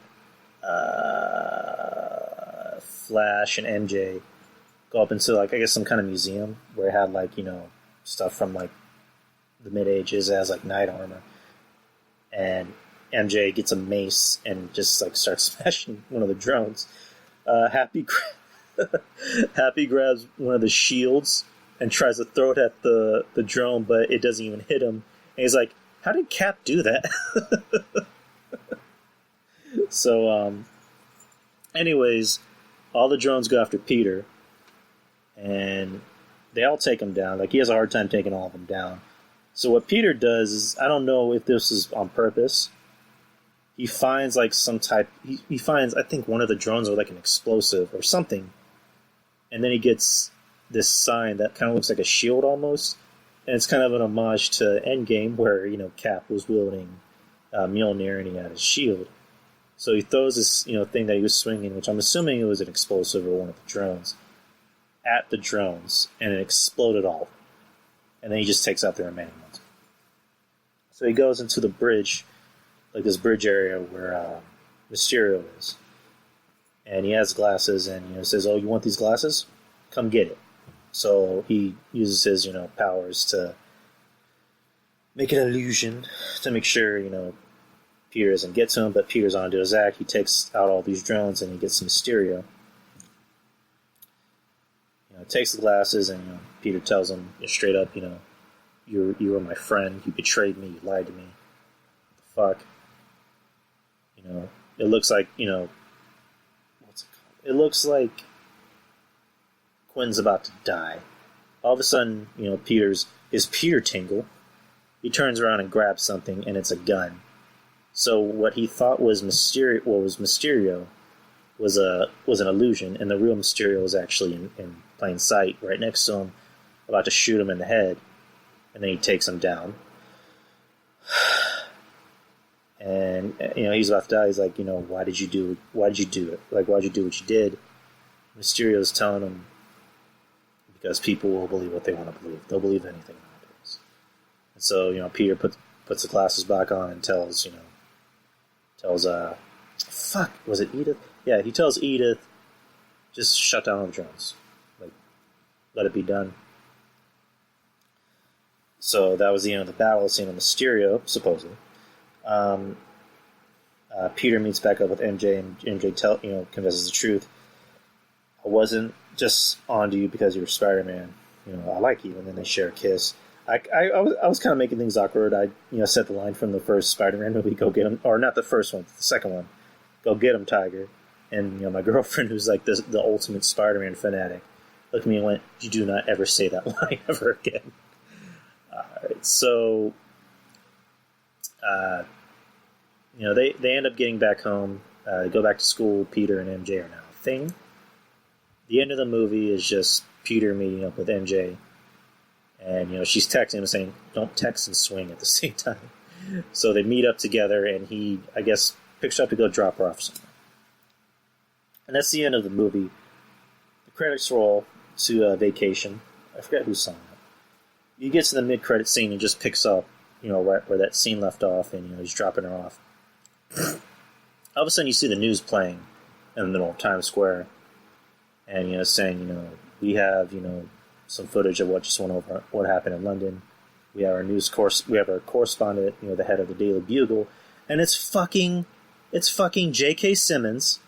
Flash, and MJ go up into some kind of museum where it had stuff from the mid ages as knight armor, and MJ gets a mace and just starts smashing one of the drones. Happy grabs one of the shields and tries to throw it at the drone, but it doesn't even hit him. And he's like, how did Cap do that? So, anyways, all the drones go after Peter, and they all take him down. He has a hard time taking all of them down. So what Peter does is, I don't know if this is on purpose. He finds like some type. He finds, I think, one of the drones with like an explosive or something, and then he gets this sign that kind of looks like a shield almost, and it's kind of an homage to Endgame, where Cap was wielding Mjolnir and he had his shield. So he throws this thing that he was swinging, which I'm assuming it was an explosive or one of the drones, at the drones, and it exploded all. And then he just takes out the remaining ones. So he goes into the bridge, like this bridge area where Mysterio is. And he has glasses, and says, "Oh, you want these glasses? Come get it." So he uses his powers to make an illusion to make sure Peter doesn't get to him. But Peter's on to his act. He takes out all these drones, and he gets Mysterio. Takes the glasses, and Peter tells him straight up, you were my friend. You betrayed me. You lied to me. What the fuck? It looks like what's it called? It looks like Quinn's about to die. All of a sudden, his Peter tingle. He turns around and grabs something, and it's a gun. So what he thought was Mysterio, was an illusion, and the real Mysterio was actually in plain sight, right next to him, about to shoot him in the head, and then he takes him down. And he's about to die. He's like, why did you do it? Like, why'd you do what you did? Mysterio's telling him, because people will believe what they want to believe. They'll believe anything nowadays. And so Peter puts the glasses back on and tells was it Edith? Yeah, he tells Edith, just shut down the drones. Like, let it be done. So that was the end of the battle scene of Mysterio, supposedly. Peter meets back up with MJ, and MJ confesses the truth. I wasn't just onto you because you were Spider-Man. I like you. And then they share a kiss. I was kind of making things awkward. I set the line from the first Spider-Man movie, "Go get him," or not the first one, the second one, "Go get him, Tiger." And my girlfriend, who's like the ultimate Spider-Man fanatic, looked at me and went, "You do not ever say that line ever again." Alright, so they end up getting back home. They go back to school. Peter and MJ are now a thing. The end of the movie is just Peter meeting up with MJ, and she's texting him saying, "Don't text and swing at the same time." So they meet up together, and he, I guess, picks her up to go drop her off somewhere. And that's the end of the movie. The credits roll to Vacation. I forget who's sung it. He gets to the mid-credit scene and just picks up, right where that scene left off, and he's dropping her off. All of a sudden, you see the news playing in the middle of Times Square, and saying, we have some footage of what just went over, what happened in London. We have our correspondent, the head of the Daily Bugle, and it's fucking J.K. Simmons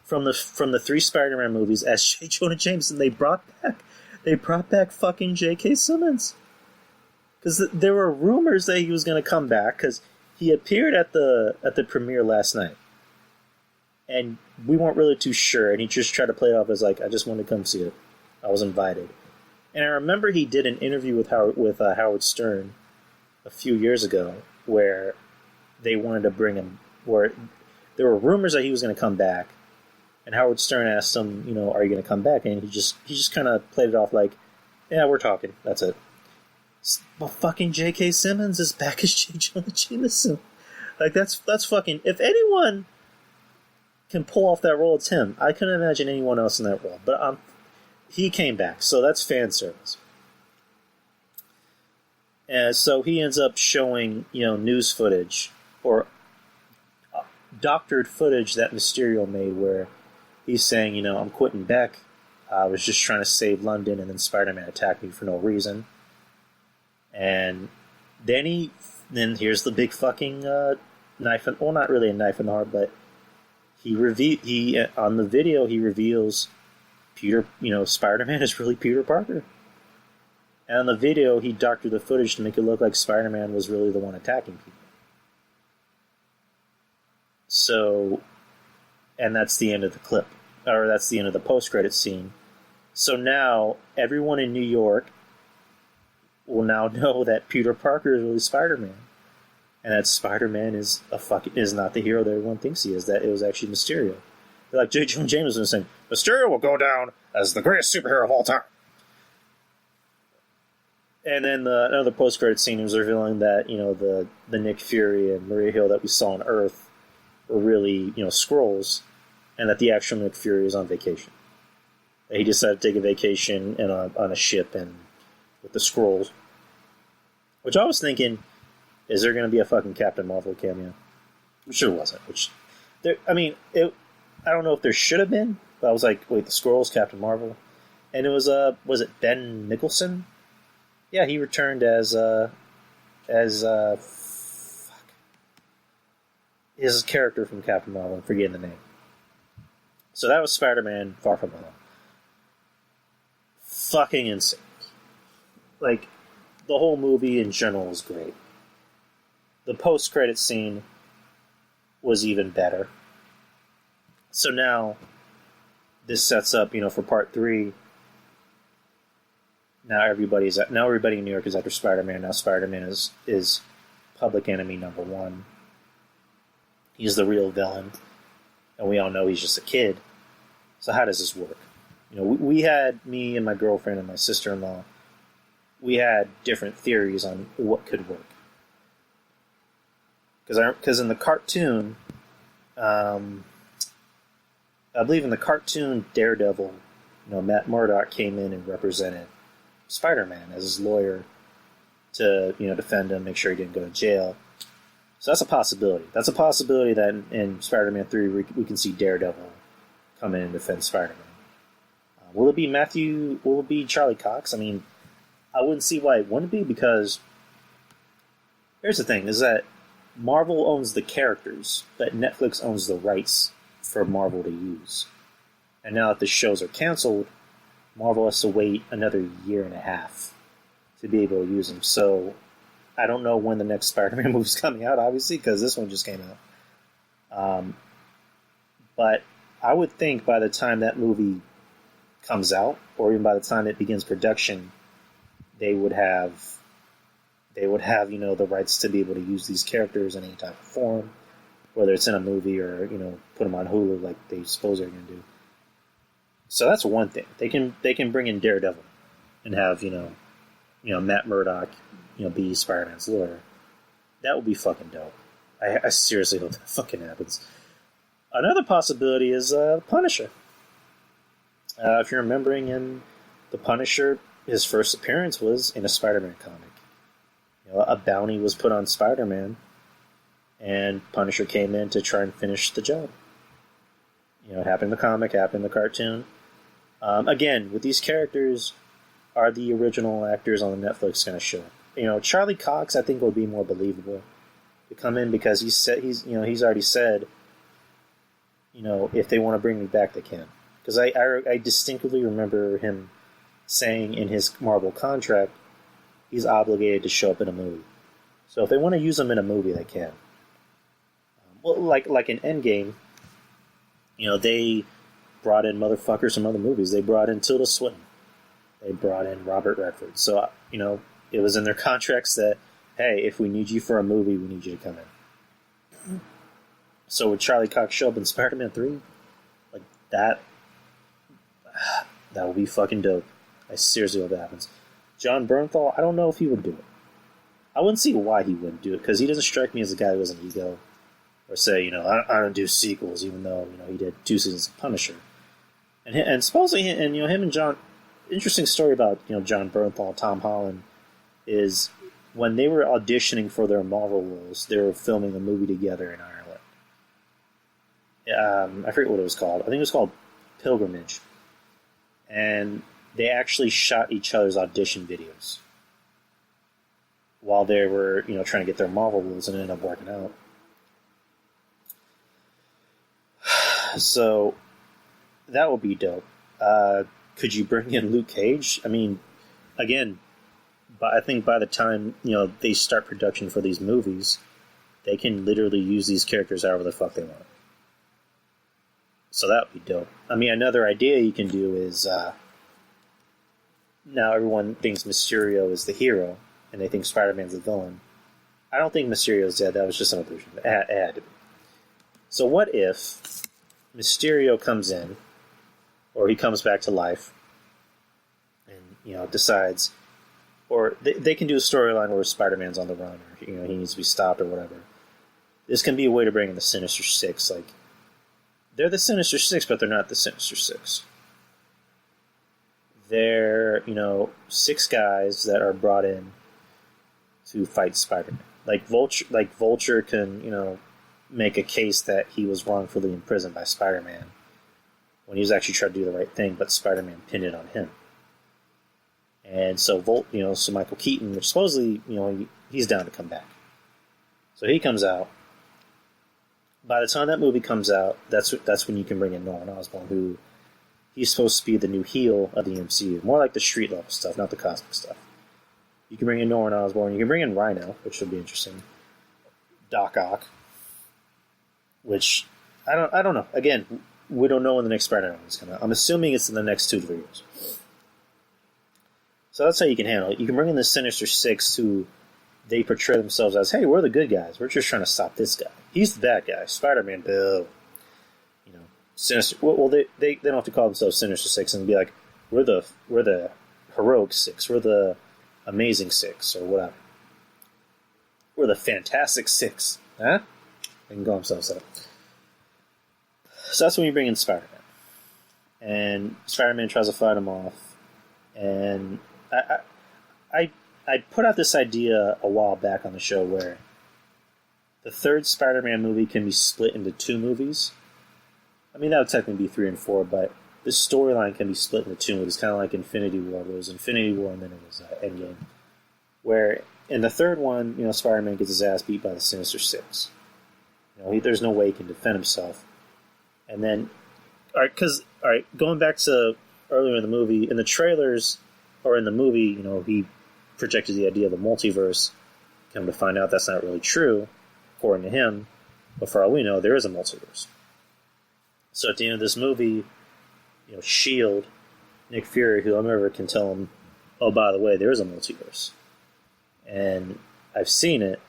from the 3 Spider-Man movies as J. Jonah Jameson. They brought back fucking J.K. Simmons. Because there were rumors that he was going to come back, because he appeared at the premiere last night. And we weren't really too sure, and he just tried to play it off as like, I just wanted to come see it. I was invited. And I remember he did an interview with Howard Stern a few years ago, where they wanted to bring him, where there were rumors that he was going to come back, and Howard Stern asked him, are you going to come back? And he just kind of played it off like, yeah, we're talking. That's it. Well, fucking J.K. Simmons is back as J. Jonah Jameson. Like, that's fucking... If anyone can pull off that role, it's him. I couldn't imagine anyone else in that role. But he came back, so that's fan service. And so he ends up showing, news footage, or doctored footage that Mysterio made, where he's saying, I'm quitting Beck. I was just trying to save London, and then Spider-Man attacked me for no reason. And then here's the big fucking knife, well, not really a knife in the heart, but on the video he reveals Peter, Spider-Man is really Peter Parker. And on the video he doctored the footage to make it look like Spider-Man was really the one attacking people. So, and that's the end of the clip, or that's the end of the post-credit scene. So now everyone in New York will now know that Peter Parker is really Spider-Man, and that Spider-Man is not the hero that everyone thinks he is. That it was actually Mysterio. They're like J. Jonah Jameson was saying, Mysterio will go down as the greatest superhero of all time. And then another post-credit scene was revealing that the Nick Fury and Maria Hill that we saw on Earth were really Skrulls, and that the actual Nick Fury is on vacation. He decided to take a vacation on a ship and with the Skrulls. Which I was thinking, is there going to be a fucking Captain Marvel cameo? Which there wasn't. I don't know if there should have been, but I was like, wait, the Skrulls, Captain Marvel, and it was it Ben Nicholson? Yeah, he returned as his character from Captain Marvel. I'm forgetting the name. So that was Spider-Man: Far From Home. Fucking insane. Like, the whole movie in general was great. The post-credit scene was even better. So now, this sets up, for part 3. Now everybody in New York is after Spider-Man. Now Spider-Man is public enemy number 1. He's the real villain, and we all know he's just a kid. So how does this work? We had, me and my girlfriend and my sister-in-law, we had different theories on what could work. Because in the cartoon, I believe in the cartoon Daredevil, Matt Murdock came in and represented Spider-Man as his lawyer to defend him, make sure he didn't go to jail. So that's a possibility. That's a possibility that in Spider-Man 3 we can see Daredevil come in and defend Spider-Man. Will it be Charlie Cox? I mean, I wouldn't see why it wouldn't be, because here's the thing, is that Marvel owns the characters, but Netflix owns the rights for Marvel to use. And now that the shows are canceled, Marvel has to wait another 1.5 years to be able to use them. So I don't know when the next Spider-Man movie is coming out, obviously, because this one just came out. But I would think by the time that movie comes out, or even by the time it begins production, they would have the rights to be able to use these characters in any type of form, whether it's in a movie or put them on Hulu like they suppose they're going to do. So that's one thing. They can bring in Daredevil and have Matt Murdock be Spider-Man's lawyer. That would be fucking dope. I seriously hope that fucking happens. Another possibility is Punisher. If you're remembering, in the Punisher, his first appearance was in a Spider-Man comic. A bounty was put on Spider-Man, and Punisher came in to try and finish the job. It happened in the comic, happened in the cartoon. Again, with these characters, are the original actors on the Netflix going to show up? Charlie Cox, I think, would be more believable to come in, because he's already said, if they want to bring me back, they can. Because I distinctly remember him saying in his Marvel contract, he's obligated to show up in a movie. So if they want to use him in a movie, they can. Well, like in Endgame, they brought in motherfuckers from other movies. They brought in Tilda Swinton. They brought in Robert Redford. So, it was in their contracts that, hey, if we need you for a movie, we need you to come in. So would Charlie Cox show up in Spider-Man 3? Like, that would be fucking dope. I seriously hope that happens. John Bernthal, I don't know if he would do it. I wouldn't see why he wouldn't do it, because he doesn't strike me as a guy who has an ego. Or say, I don't do sequels, even though, he did 2 seasons of Punisher. And supposedly, him and John... Interesting story about, John Bernthal, Tom Holland, is when they were auditioning for their Marvel roles, they were filming a movie together in Ireland. I forget what it was called. I think it was called Pilgrimage. And they actually shot each other's audition videos while they were, trying to get their Marvel roles, and it ended up working out. So that would be dope. Could you bring in Luke Cage? I mean, again, I think by the time they start production for these movies, they can literally use these characters however the fuck they want. So that would be dope. I mean, another idea you can do is now everyone thinks Mysterio is the hero, and they think Spider-Man's the villain. I don't think Mysterio's dead. That was just an illusion. It had to be. So what if Mysterio comes in, or he comes back to life, and decides, or they can do a storyline where Spider-Man's on the run, or he needs to be stopped or whatever. This can be a way to bring in the Sinister Six. Like, they're the Sinister Six, but they're not the Sinister Six. They're 6 guys that are brought in to fight Spider-Man. Like Vulture can make a case that he was wrongfully imprisoned by Spider-Man when he was actually trying to do the right thing, but Spider-Man pinned it on him. And so so Michael Keaton, which supposedly he's down to come back. So he comes out. By the time that movie comes out, that's when you can bring in Norman Osborn, who he's supposed to be the new heel of the MCU, more like the street level stuff, not the cosmic stuff. You can bring in Norman Osborn. You can bring in Rhino, which would be interesting. Doc Ock, which I don't know. Again, we don't know when the next Spider-Man is coming out. I'm assuming it's in the next 2 to 3 years. So that's how you can handle it. You can bring in the Sinister Six, who they portray themselves as, hey, we're the good guys. We're just trying to stop this guy. He's the bad guy. Spider-Man, boo. Sinister. Well, they don't have to call themselves Sinister Six and be like, we're the heroic 6. We're the amazing 6 or whatever. We're the Fantastic 6. Huh? They can call themselves that. So that's when you bring in Spider-Man. And Spider-Man tries to fight him off. And I put out this idea a while back on the show where the third Spider-Man movie can be split into 2 movies. I mean, that would technically be 3 and 4, but the storyline can be split into 2 movies, kind of like Infinity War. There was Infinity War and then it was Endgame. Where in the third one, Spider-Man gets his ass beat by the Sinister Six. There's no way he can defend himself. And then, going back to earlier in the movie, in the trailers, or in the movie, he projected the idea of the multiverse. Come to find out that's not really true, according to him. But for all we know, there is a multiverse. So at the end of this movie, S.H.I.E.L.D., Nick Fury, who I'm ever can tell him, oh, by the way, there is a multiverse. And I've seen it,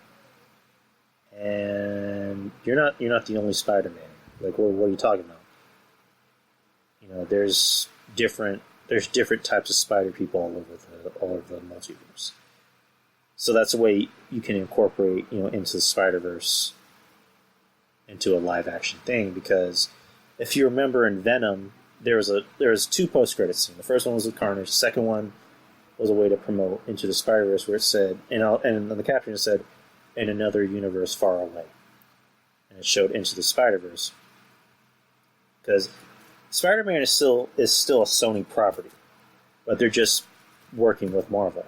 and you're not the only Spider-Man. Like, what are you talking about? There's different types of spider people all over the multiverse. So that's a way you can incorporate, into the Spider-Verse, into a live action thing, because if you remember in Venom, there was 2 post-credit scenes. The first one was with Carnage. The second one was a way to promote Into the Spider-Verse, where it said, and on the caption it said, in another universe far away. And it showed Into the Spider-Verse. Because Spider-Man is still a Sony property, but they're just working with Marvel.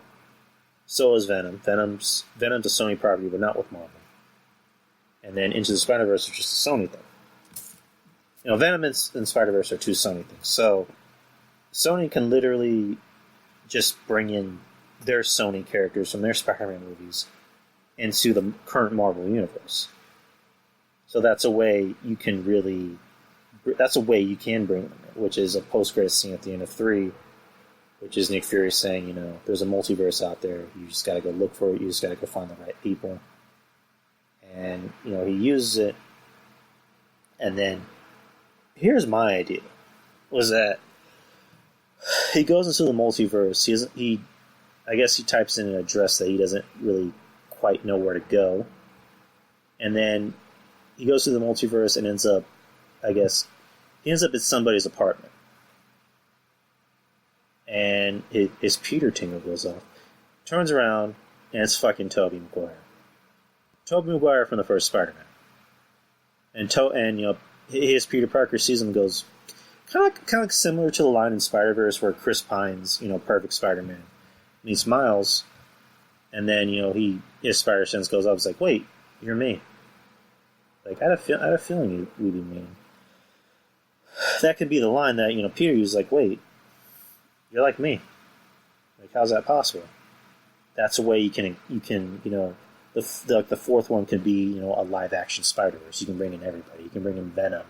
So is Venom. Venom's a Sony property, but not with Marvel. And then Into the Spider-Verse is just a Sony thing. Venom and Spider-Verse are 2 Sony things. So Sony can literally just bring in their Sony characters from their Spider-Man movies into the current Marvel universe. So that's a way you can bring them in, which is a post-credit scene at the end of 3, which is Nick Fury saying, there's a multiverse out there. You just got to go look for it. You just got to go find the right people. And, he uses it. And then, here's my idea, was that he goes into the multiverse. I guess he types in an address that he doesn't really quite know where to go. And then he goes through the multiverse and ends up at somebody's apartment. And his Peter tingle goes off. Turns around, and it's fucking Tobey Maguire. Tobey Maguire from the first Spider-Man. And his Peter Parker sees him and goes, kind of similar to the line in Spider-Verse where Chris Pine's, perfect Spider-Man, meets Miles, and then, his Spider Sense goes up. It's like, wait, you're me. Like, I had a feeling you'd be me. That could be the line that, Peter uses, like, wait, you're like me. Like, how's that possible? That's a way you can the fourth one could be, a live-action Spider-Verse. You can bring in everybody. You can bring in Venom.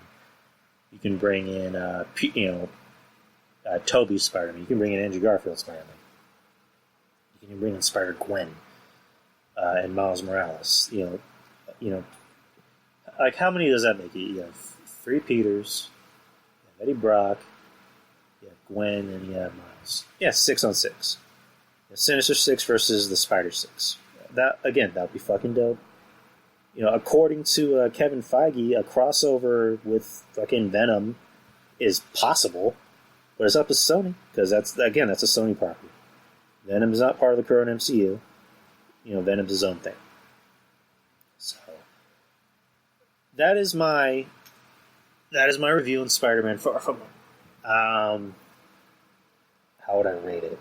You can bring in, Tobey's Spider-Man. You can bring in Andrew Garfield's Spider-Man. Can you bring in Spider-Gwen and Miles Morales? Like how many does that make you? You have 3 Peters, you have Eddie Brock, you have Gwen, and you have Miles. Yeah, 6 on 6. Sinister Six versus the Spider Six. That would be fucking dope. According to Kevin Feige, a crossover with fucking Venom is possible, but it's up to Sony because that's a Sony property. Venom is not part of the current MCU. Venom's his own thing. So that is my review on Spider-Man Far From Home. How would I rate it?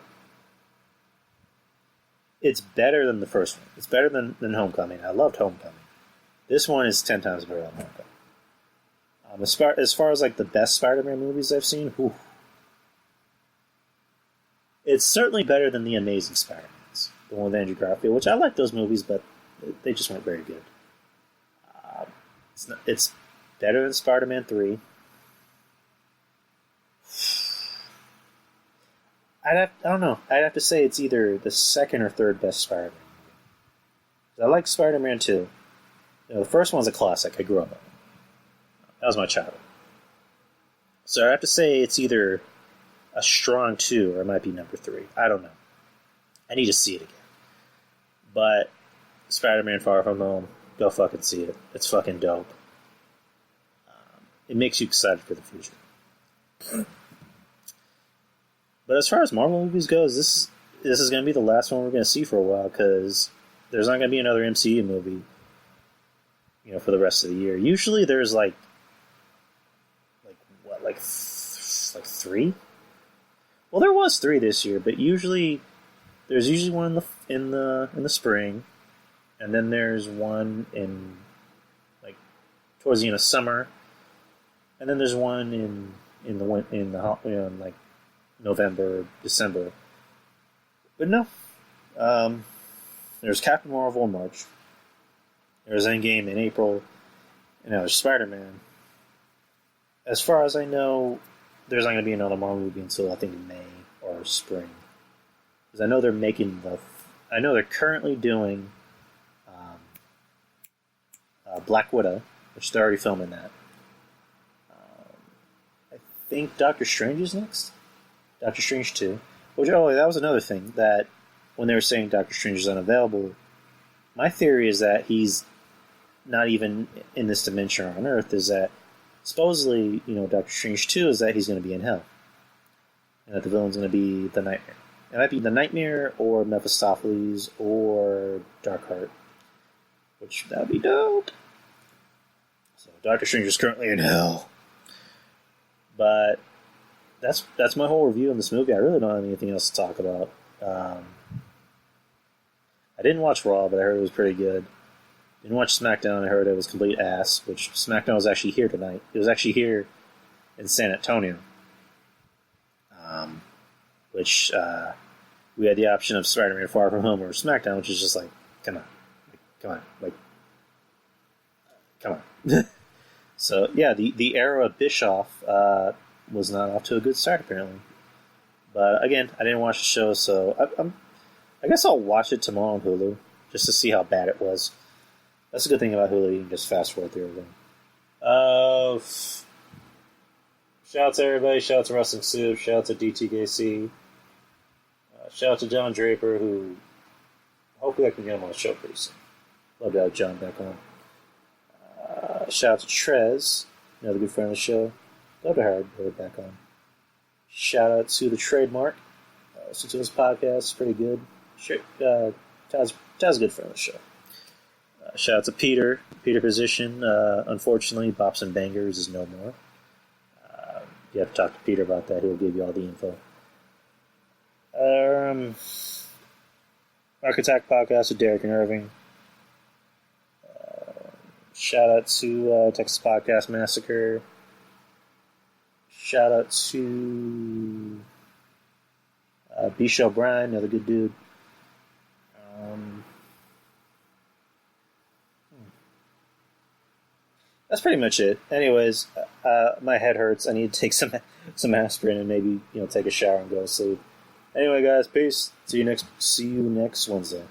It's better than the first one. It's better than Homecoming. I loved Homecoming. This one is 10 times better than Homecoming. As far as like the best Spider-Man movies I've seen, it's certainly better than the Amazing Spider-Mans, the one with Andrew Garfield, which I like those movies, but they just weren't very good. It's better than Spider-Man 3. I don't know. I'd have to say it's either the second or third best Spider-Man movie. I like Spider-Man 2. The first one's a classic. I grew up on it. That was my childhood. So I have to say it's either a strong 2 or it might be number 3. I don't know. I need to see it again. But Spider-Man Far From Home, go fucking see it. It's fucking dope. It makes you excited for the future. But as far as Marvel movies goes, this is going to be the last one we're going to see for a while because there's not going to be another MCU movie, for the rest of the year. Usually there's like 3? Well, there was 3 this year, but there's usually one in the spring, and then there's one in towards the end of summer, and then there's one in November, December. But no. There's Captain Marvel in March. There's Endgame in April. And now there's Spider-Man. As far as I know, there's not going to be another Marvel movie until, I think, May or spring. Because I know they're making I know they're currently doing Black Widow, which they're already filming that. I think Doctor Strange is next. Doctor Strange 2. That was another thing, that when they were saying Doctor Strange is unavailable, my theory is that he's not even in this dimension on Earth, is that supposedly, Doctor Strange 2 is that he's going to be in hell. And that the villain's going to be the Nightmare. It might be the Nightmare or Mephistopheles or Darkheart. Which, that would be dope. So, Doctor Strange is currently in hell. But that's my whole review on this movie. I really don't have anything else to talk about. I didn't watch Raw, but I heard it was pretty good. Didn't watch SmackDown. I heard it was complete ass, which SmackDown was actually here tonight. It was actually here in San Antonio. Which we had the option of Spider-Man Far From Home or SmackDown, which is just like, come on. So, yeah, the era of Bischoff was not off to a good start, apparently. But, again, I didn't watch the show, so I guess I'll watch it tomorrow on Hulu, just to see how bad it was. That's a good thing about Hulu, you can just fast forward through everything. Shout out to everybody, shout out to Wrestling Soup, shout out to DTKC, shout out to John Draper, who hopefully I can get him on the show pretty soon. Love to have John back on. Shout out to Trez, another good friend of the show. Love to have her back on. Shout out to the Trademark. Listen to his podcast, it's pretty good. Tad's a good friend of the show. Shout out to Peter Position. Unfortunately, Bops and Bangers is no more. You have to talk to Peter about that. He'll give you all the info. Architect Podcast with Derek and Irving. Shout out to Texas Podcast Massacre. Shout out to B. O'Brien, another good dude. That's pretty much it. Anyways, my head hurts. I need to take some aspirin and maybe take a shower and go to sleep. Anyway, guys, peace. See you next Wednesday.